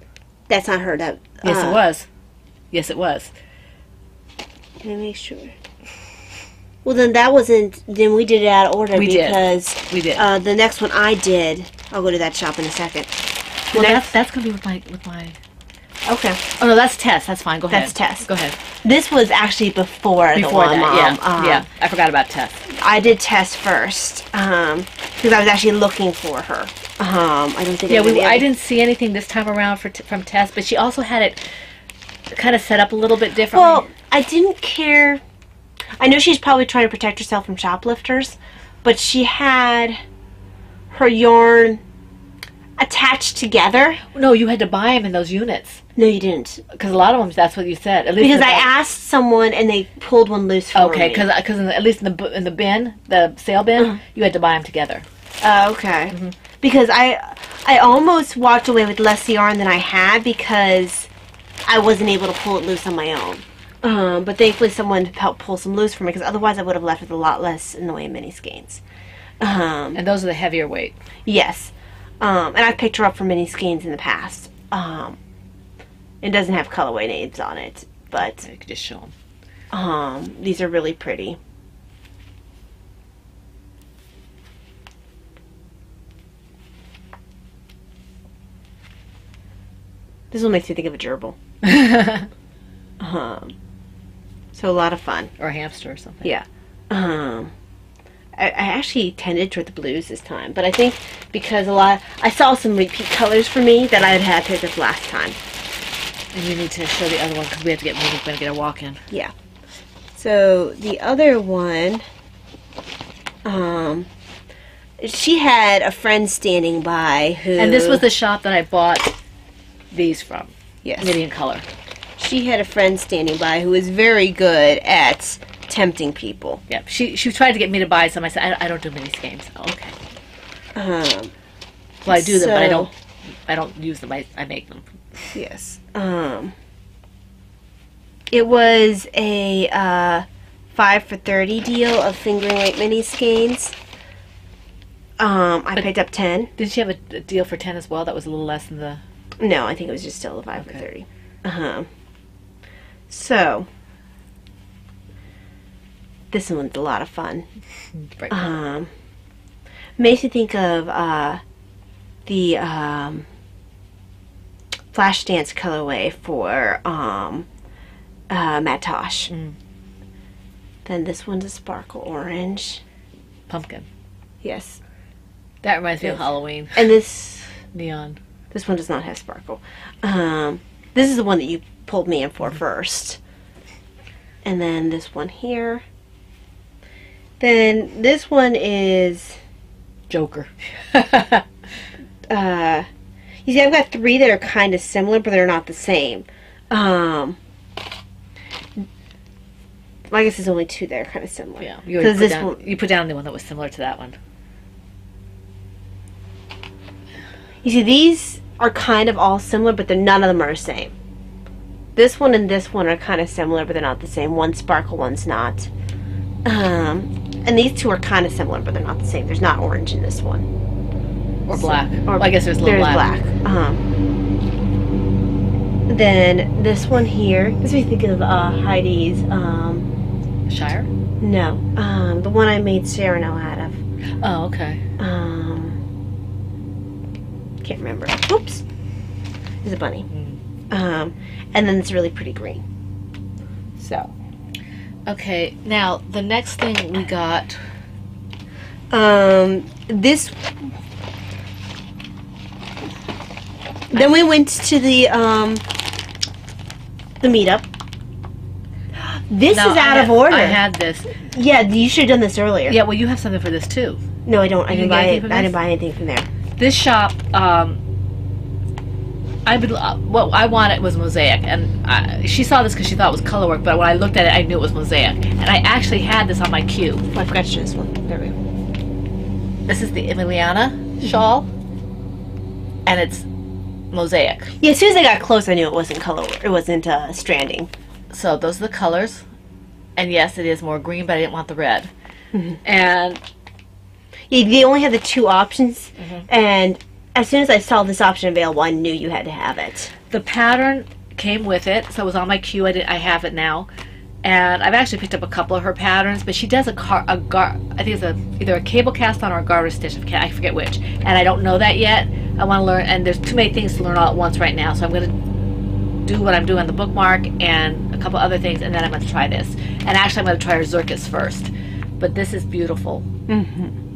C: That's not her. That
B: Yes, it was. Yes, it was.
C: Let me make sure. Well, then that wasn't. Then we did it out of order because
B: We did.
C: The next one I did. I'll go to that shop in a second.
B: Well, that's gonna be with my.
C: Okay.
B: Oh no, that's Tess. That's fine. Go ahead.
C: That's Tess.
B: Go ahead.
C: This was actually before the one,
B: that,
C: Mom.
B: yeah. I forgot about Tess.
C: I did Tess first because I was actually looking for her. I don't think.
B: Yeah, I didn't see anything this time around from Tess, but she also had it kind of set up a little bit differently.
C: Well, I didn't care. I know she's probably trying to protect herself from shoplifters, but she had her yarn attached together.
B: No, you had to buy them in those units.
C: No, you didn't.
B: Because a lot of them, that's what you said. At least
C: Because I asked someone and they pulled one loose for me.
B: Okay, because at least in the bin, the sale bin, you had to buy them together.
C: Okay. Because I almost walked away with less yarn than I had because I wasn't able to pull it loose on my own. But thankfully someone helped pull some loose for me because otherwise I would have left with a lot less in the way of mini skeins.
B: And those are the heavier weight.
C: Yes. And I've picked her up for mini skeins in the past. It doesn't have colorway names on it, but
B: You could just show them.
C: these are really pretty. This one makes me think of a gerbil. So a lot of fun.
B: Or a hamster or something.
C: Yeah. I actually tended toward the blues this time, but I think because I saw some repeat colors for me that I had picked up last time.
B: And you need to show the other one because we have to get moving. We're going to get a walk in.
C: Yeah. So the other one, she had a friend standing by who...
B: And this was the shop that I bought these from.
C: Yes.
B: Knitting and Color.
C: She had a friend standing by who was very good at tempting people.
B: Yeah. She tried to get me to buy some. I said, I don't do mini skeins. Oh, okay. Well, I do them, but I don't use them. I make them.
C: Yes. It was a 5 for $30 deal of fingering weight mini skeins. I picked up 10.
B: Did she have a deal for 10 as well? That was a little less than the...
C: No, I think it was just still a 5 for $30. So, This one's a lot of fun.
B: Right.
C: Makes me think of the Flash Dance colorway for Matosh. Then this one's a sparkle orange.
B: Pumpkin.
C: Yes.
B: That reminds me of Halloween.
C: And this
B: Neon.
C: one does not have sparkle. This is the one that you pulled me in for first. And then this one here. Then this one is
B: Joker.
C: you see, I've got 3 that are kind of similar, but they're not the same. Well, I guess there's only 2 that are kind of similar.
B: Yeah. You put down the one that was similar to that one.
C: You see, these are kind of all similar, but none of them are the same. This one and this one are kind of similar, but they're not the same. One's sparkle, one's not. And these 2 are kind of similar, but they're not the same. There's not orange in this one.
B: Or black. Or I guess there's a little black.
C: Then this one here. This makes me think of Heidi's.
B: Shire?
C: No. The one I made Sereno out of.
B: Oh, okay.
C: Can't remember. Oops. There's a bunny. And then it's really pretty green. So.
B: Okay, now the next thing we got.
C: This. Then we went to the meetup. This is out of order.
B: I had this.
C: Yeah, you should have done this earlier.
B: Yeah, well, you have something for this too.
C: No, I don't. I didn't buy it.
B: I
C: didn't buy anything from there.
B: This shop, what I wanted was Mosaic, and she saw this because she thought it was color work, but when I looked at it, I knew it was Mosaic, and I actually had this on my queue.
C: Oh, I forgot to show this one. There we go.
B: This is the Emiliana shawl, and it's Mosaic.
C: Yeah, as soon as I got close, I knew it wasn't color. It wasn't stranding.
B: So those are the colors, and yes, it is more green, but I didn't want the red. And
C: yeah, they only had the 2 options, and as soon as I saw this option available, I knew you had to have it.
B: the pattern came with it, so it was on my queue. I have it now. And I've actually picked up a couple of her patterns, but she does I think it's either a cable cast on or a garter stitch. I forget which. And I don't know that yet. I want to learn, and there's too many things to learn all at once right now. So I'm going to do what I'm doing on the Bookmark and a couple other things, and then I'm going to try this. And actually, I'm going to try her Zirkus first. But this is beautiful. And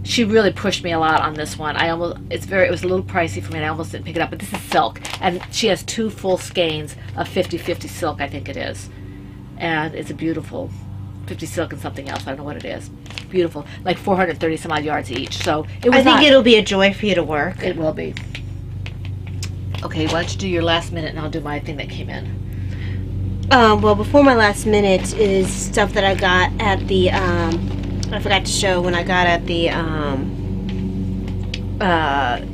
B: she really pushed me a lot on this one. It was a little pricey for me, and I almost didn't pick it up. But this is silk, and she has 2 full skeins of 50/50 silk, I think it is, and it's a beautiful 50 silk and something else. I don't know what it is. Beautiful, like 430 some odd yards each. So
C: I think it'll be a joy for you to work.
B: It will be. Okay, why don't you do your last minute, and I'll do my thing that came in.
C: Well, before my last minute is stuff that I got at the I forgot to show when I got at the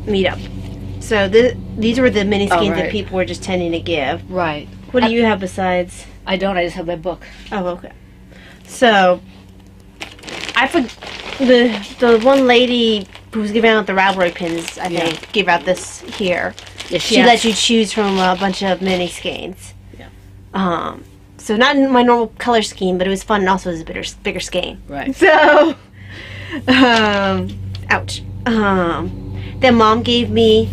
C: meetup. So these were the mini skeins that people were just tending to give.
B: Right.
C: What do you have besides?
B: I don't. I just have my book.
C: Oh, okay. So the one lady who was giving out the Ravelry pins, I think, gave out this here.
B: Yeah,
C: she let you choose from a bunch of mini skeins.
B: Yeah.
C: So not in my normal color scheme, but it was fun, and also it was a bigger skein.
B: Right.
C: So, ouch. Then Mom gave me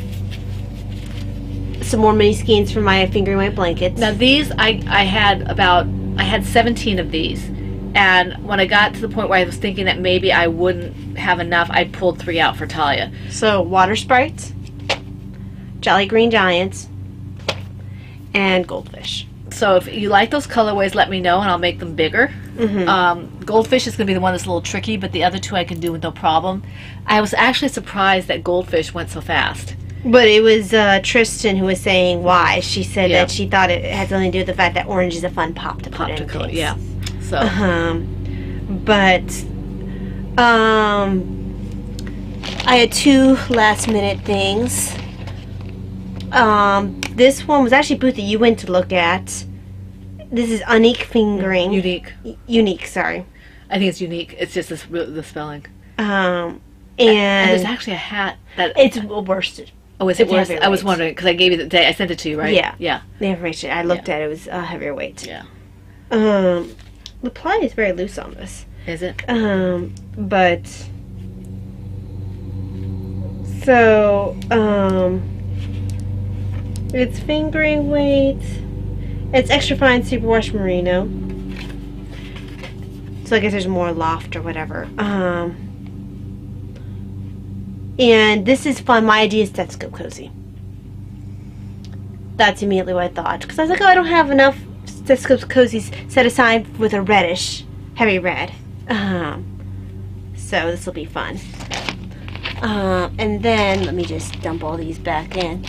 C: some more mini skeins for my fingering weight blankets.
B: Now these, I had 17 of these, and when I got to the point where I was thinking that maybe I wouldn't have enough, I pulled 3 out for Talia.
C: So Water Sprites, Jolly Green Giants, and Goldfish.
B: So if you like those colorways, let me know, and I'll make them bigger. Goldfish is going to be the one that's a little tricky, but the other 2 I can do with no problem. I was actually surprised that Goldfish went so fast.
C: But it was Tristan who was saying why. She said that she thought it had something to do with the fact that orange is a fun pop to put in things.
B: Yeah. So.
C: But I had 2 last minute things. This one was actually a booth that you went to look at. This is Unique Fingering. Unique, sorry.
B: I think it's unique. It's just the spelling.
C: And
B: there's actually a hat that...
C: It's worsted.
B: Oh, is it worsted? I was wondering, because I gave you the day. I sent it to you, right?
C: Yeah.
B: Yeah.
C: The information. I looked at it was heavier weight.
B: Yeah.
C: The ply is very loose on this.
B: Is it?
C: But so it's fingering weight. It's extra fine superwash merino. So I guess there's more loft or whatever. And this is fun. My idea is Stethoscope cozy. That's immediately what I thought. Because I was like, oh, I don't have enough Stethoscope cozies set aside with a reddish, heavy red. So this will be fun. And then, let me just dump all these back in.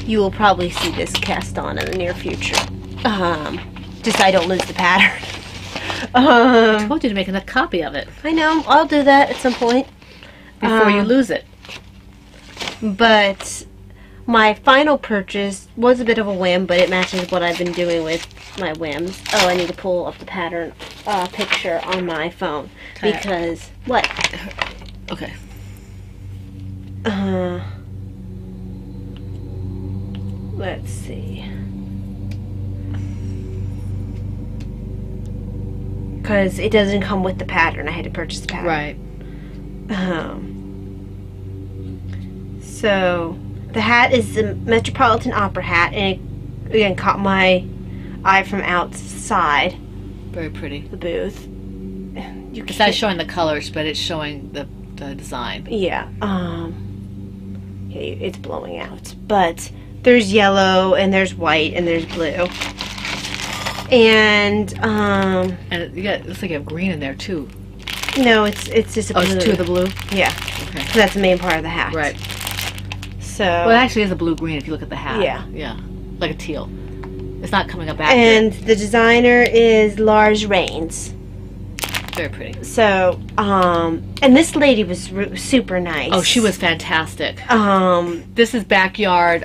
C: You will probably see this cast on in the near future. Just so I don't lose the pattern.
B: I told you to make a copy of it.
C: I know, I'll do that at some point.
B: Before you lose it.
C: But my final purchase was a bit of a whim, but it matches what I've been doing with my whims. Oh, I need to pull up the pattern picture on my phone. Because, what?
B: Okay.
C: Let's see. Because it doesn't come with the pattern. I had to purchase the pattern.
B: Right.
C: So the hat is the Metropolitan Opera hat, and it again caught my eye from outside
B: Very pretty.
C: the booth.
B: It's not showing the colors, but it's showing the design.
C: Yeah. Yeah, it's blowing out. But there's yellow, and there's white, and there's blue. And
B: it looks like you have green in there too.
C: no, it's just a blue.
B: Oh, it's two of the blue?
C: Yeah.
B: Okay.
C: So that's the main part of the hat.
B: Right.
C: So.
B: Well, it actually is a blue-green if you look at the hat.
C: Yeah.
B: Yeah. Like a teal. It's not coming up after.
C: And the designer is Lars Rains.
B: Very pretty.
C: So, and this lady was super nice.
B: Oh, she was fantastic. This is Backyard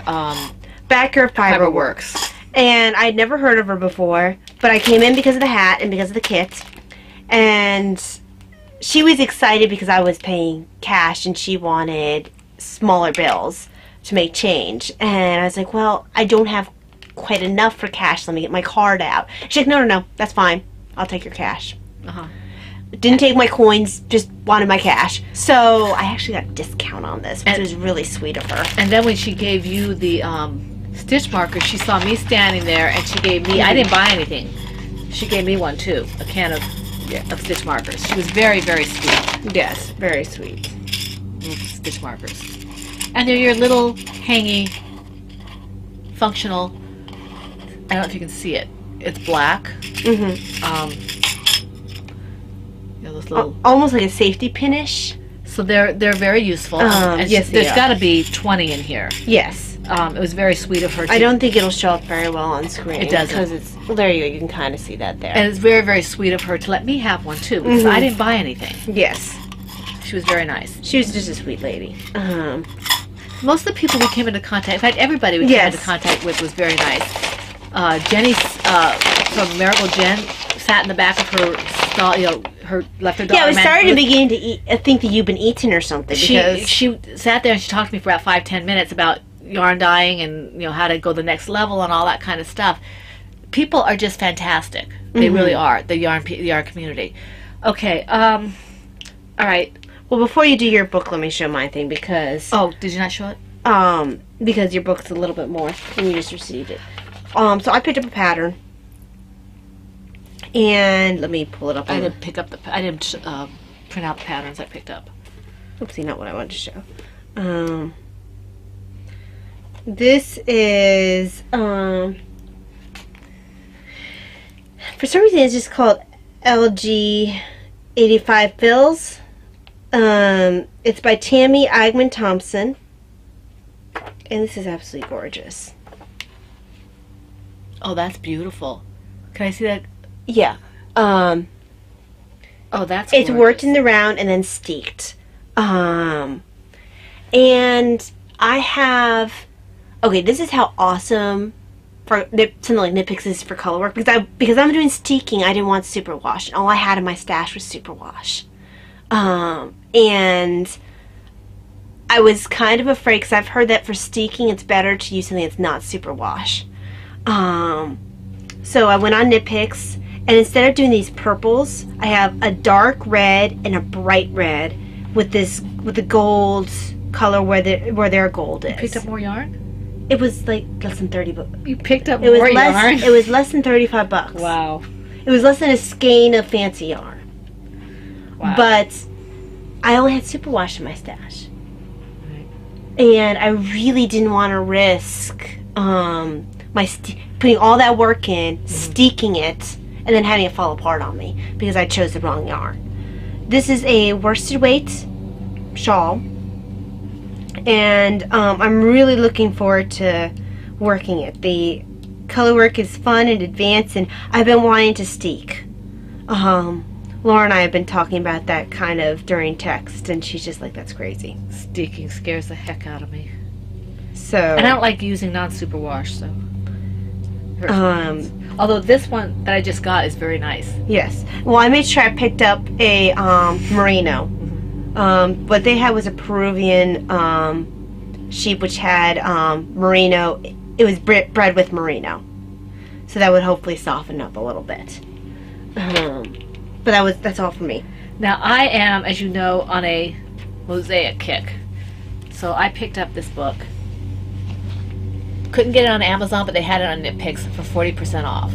C: Backyard
B: Fiberworks.
C: And I'd never heard of her before, but I came in because of the hat and because of the kit. And she was excited because I was paying cash and she wanted smaller bills to make change. And I was like, well, I don't have quite enough for cash. Let me get my card out. She's like, no, that's fine. I'll take your cash.
B: Uh-huh.
C: Didn't take my coins, just wanted my cash. So I actually got a discount on this, which was really sweet of her.
B: And then when she gave you the stitch marker, she saw me standing there and she gave me, I didn't buy anything. She gave me one too, a can of stitch markers. She was very, very sweet.
C: Yes, very sweet.
B: Stitch markers. And they're your little hangy, functional, I don't know if you can see it. It's black.
C: Mm-hmm.
B: You know, those little,
C: almost like a safety pinish.
B: so they're very useful. And
C: yes,
B: there's
C: they
B: got to be 20 in here.
C: Yes.
B: It was very sweet of her.
C: I don't think it'll show up very well on screen.
B: It doesn't.
C: Because it's, well, there you go, you can kind of see that there.
B: And it's very, very sweet of her to let me have one too, because I didn't buy anything.
C: Yes.
B: She was very nice.
C: She was just a sweet lady.
B: Most of the people we came into contact, in fact, everybody we came into contact with was very nice. Jenny from Marigold Jen sat in the back of her stall, left her dog.
C: Yeah, I was starting to begin to eat. I think that you've been eating or something.
B: She sat there and she talked to me for about 5-10 minutes about yarn dyeing and how to go the next level and all that kind of stuff. People are just fantastic. They really are. The yarn community. Okay. All right.
C: Well, before you do your book, let me show my thing because.
B: Oh, did you not show it?
C: Because your book's a little bit more and you just received it. So I picked up a pattern. And let me pull it up.
B: I didn't pick up I didn't print out the patterns I picked up.
C: Oopsie, not what I wanted to show. This is for some reason it's just called LG 85 Fills. It's by Tammy Eigman Thompson, and this is absolutely gorgeous.
B: Oh, that's beautiful. Can I see that?
C: Yeah.
B: Oh, that's
C: it's
B: gorgeous.
C: worked in the round and then steeked. And I have. Okay, this is how awesome for something like Knit Picks is for color work because I'm doing steeking. I didn't want superwash, and all I had in my stash was superwash. And I was kind of afraid because I've heard that for steeking it's better to use something that's not superwash. So I went on Knit Picks, and instead of doing these purples, I have a dark red and a bright red with the gold color where their gold is.
B: You picked up more yarn?
C: It was like less than 30 bucks.
B: You picked up more yarn?
C: It was less than 35 bucks.
B: Wow.
C: It was less than a skein of fancy yarn.
B: Wow.
C: But I only had superwash in my stash.
B: Right.
C: And I really didn't want to risk putting all that work in, steeking it, and then having it fall apart on me because I chose the wrong yarn. This is a worsted weight shawl, and I'm really looking forward to working it. The color work is fun and advanced, and I've been wanting to steek. Laura and I have been talking about that kind of during text, and she's just like, that's crazy.
B: Steeking scares the heck out of me.
C: So,
B: and I don't like using non-superwash, so. Although this one that I just got is very nice.
C: Yes. Well, I made sure I picked up a merino. What they had was a Peruvian sheep which had merino. It was bred with merino, so that would hopefully soften up a little bit. But that's all for me.
B: Now I am, as you know, on a Mosaic kick, so I picked up this book. Couldn't get it on Amazon, but they had it on Knit Picks for 40% off.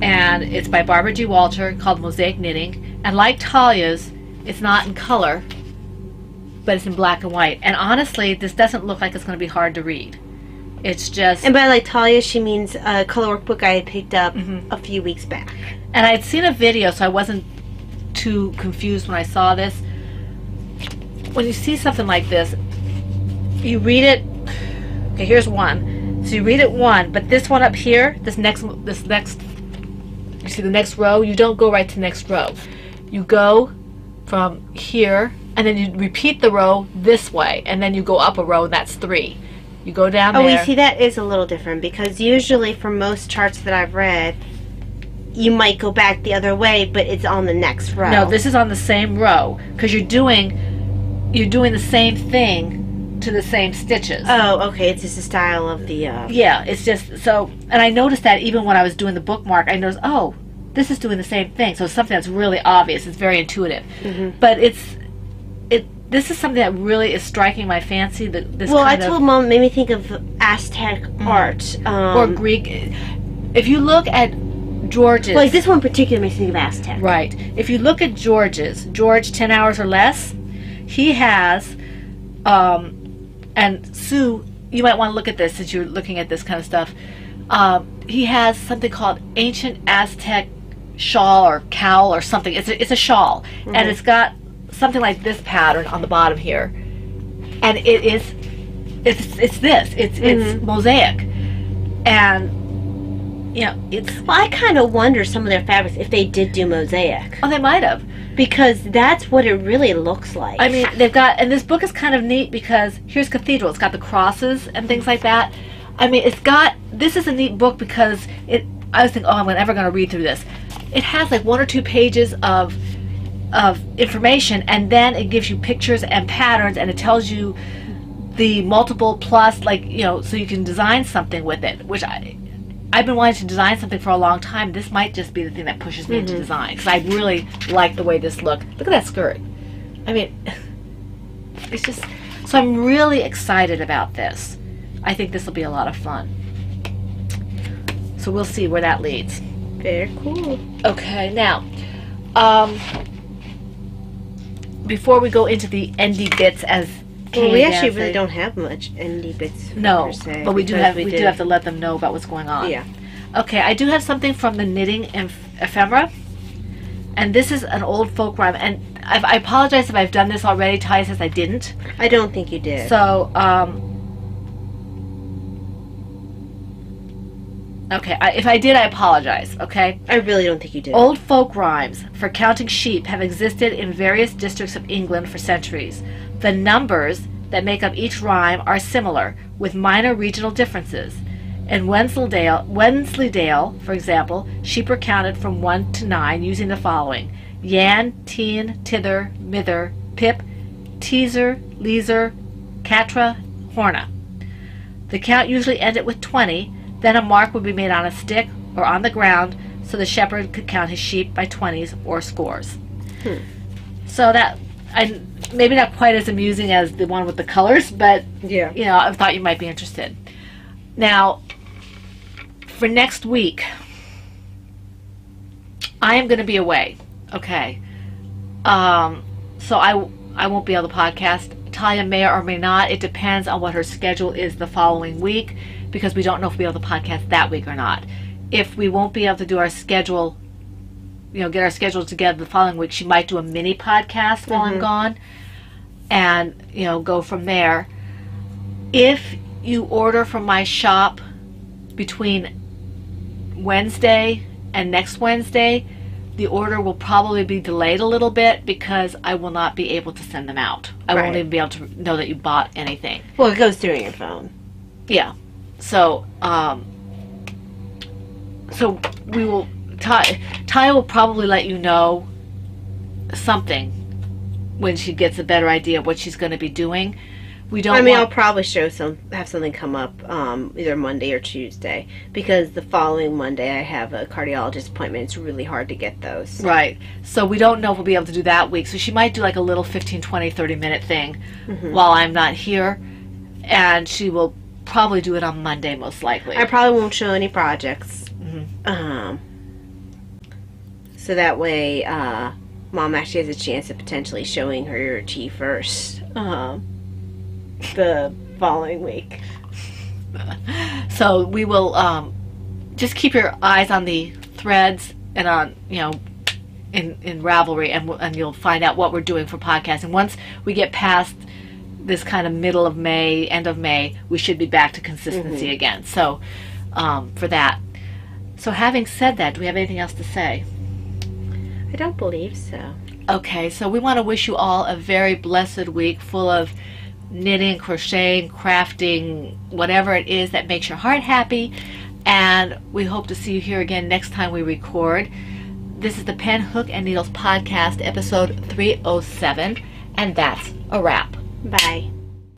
B: And it's by Barbara G. Walter, called Mosaic Knitting. And like Talia's, it's not in color, but it's in black and white. And honestly, this doesn't look like it's going to be hard to read. It's just...
C: And by like Talia, she means a color workbook I had picked up a few weeks back.
B: And I had seen a video, so I wasn't too confused when I saw this. When you see something like this, you read it. Okay, here's one. So you read it one, but this one up here, this next, you see the next row, you don't go right to the next row. You go from here, and then you repeat the row this way, and then you go up a row, and that's 3. You go down there.
C: Oh, you see, that is a little different, because usually for most charts that I've read, you might go back the other way, but it's on the next row.
B: No, this is on the same row, because you're doing the same thing to the same stitches.
C: Oh, okay. It's just the style of the...
B: Yeah, it's just so... And I noticed that even when I was doing the bookmark, I noticed, oh, this is doing the same thing. So it's something that's really obvious. It's very intuitive. But this is something that really is striking my fancy.
C: I told Mom, it made me think of Aztec art.
B: Or Greek. If you look at George's...
C: Like this one in particular makes me think of Aztec.
B: Right. If you look at George's, George 10 Hours or Less, he has... and Sue, you might want to look at this since you're looking at this kind of stuff. He has something called Ancient Aztec Shawl or Cowl or something. It's a shawl, and it's got something like this pattern on the bottom here, and it's mosaic, and you know it's.
C: Well, I kind of wonder some of their fabrics if they did do mosaic.
B: Oh, they might have.
C: Because that's what it really looks like.
B: I mean, they've got, and this book is kind of neat because here's Cathedral. It's got the crosses and things like that. I mean, this is a neat book because I was thinking, oh, I'm never going to read through this. It has like 1 or 2 pages of information, and then it gives you pictures and patterns, and it tells you the multiple plus, like, you know, so you can design something with it, which I've been wanting to design something for a long time. This might just be the thing that pushes me into design, because I really like the way this looks. Look at that skirt. I mean, it's just... So I'm really excited about this. I think this will be a lot of fun. So we'll see where that leads.
C: Very cool.
B: Okay, now, before we go into the ND bits as...
C: Well, we actually really don't have much ND bits.
B: No,
C: per se,
B: but we do have to let them know about what's going on.
C: Yeah.
B: Okay, I do have something from the Knitting Ephemera, and this is an old folk rhyme. And I apologize if I've done this already. Ty says I didn't.
C: I don't think you did.
B: So, okay, if I did, I apologize. Okay.
C: I really don't think you did.
B: Old folk rhymes for counting sheep have existed in various districts of England for centuries. The numbers that make up each rhyme are similar, with minor regional differences. In Wensleydale, for example, sheep are counted from 1 to 9 using the following: yan, teen, tither, mither, pip, teaser, leaser, catra, horna. The count usually ended with 20. Then a mark would be made on a stick or on the ground so the shepherd could count his sheep by 20s or scores. So that, maybe not quite as amusing as the one with the colors, but
C: Yeah.
B: you know, I thought you might be interested. Now, for next week, I am going to be away. Okay. So I won't be able to podcast. Talia may or may not. It depends on what her schedule is the following week, because we don't know if we'll be able to podcast that week or not. If we won't be able to do our schedule, you know, get our schedule together the following week, she might do a mini podcast while I'm gone, and, you know, go from there. If you order from my shop between Wednesday and next Wednesday, the order will probably be delayed a little bit because I will not be able to send them out. I won't even be able to know that you bought anything.
C: Well, it goes through your phone.
B: Yeah. So, so we will, Ty will probably let you know something when she gets a better idea of what she's going to be doing. We don't.
C: I mean, I'll probably have something come up either Monday or Tuesday, because the following Monday I have a cardiologist appointment. It's really hard to get those.
B: Right. So we don't know if we'll be able to do that week. So she might do like a little 15, 20, 30-minute thing while I'm not here. And she will probably do it on Monday, most likely.
C: I probably won't show any projects. So that way, Mom actually has a chance of potentially showing her tea first. The following week.
B: So we will just keep your eyes on the threads and on, you know, in Ravelry, and you'll find out what we're doing for podcasting. Once we get past this kind of middle of May, end of May, we should be back to consistency again. So for that. So having said that, do we have anything else to say?
C: I don't believe so.
B: Okay, so we want to wish you all a very blessed week full of knitting, crocheting, crafting, whatever it is that makes your heart happy, and we hope to see you here again next time we record. This is the Pen, Hook, and Needles podcast, episode 307, and that's a wrap.
C: Bye.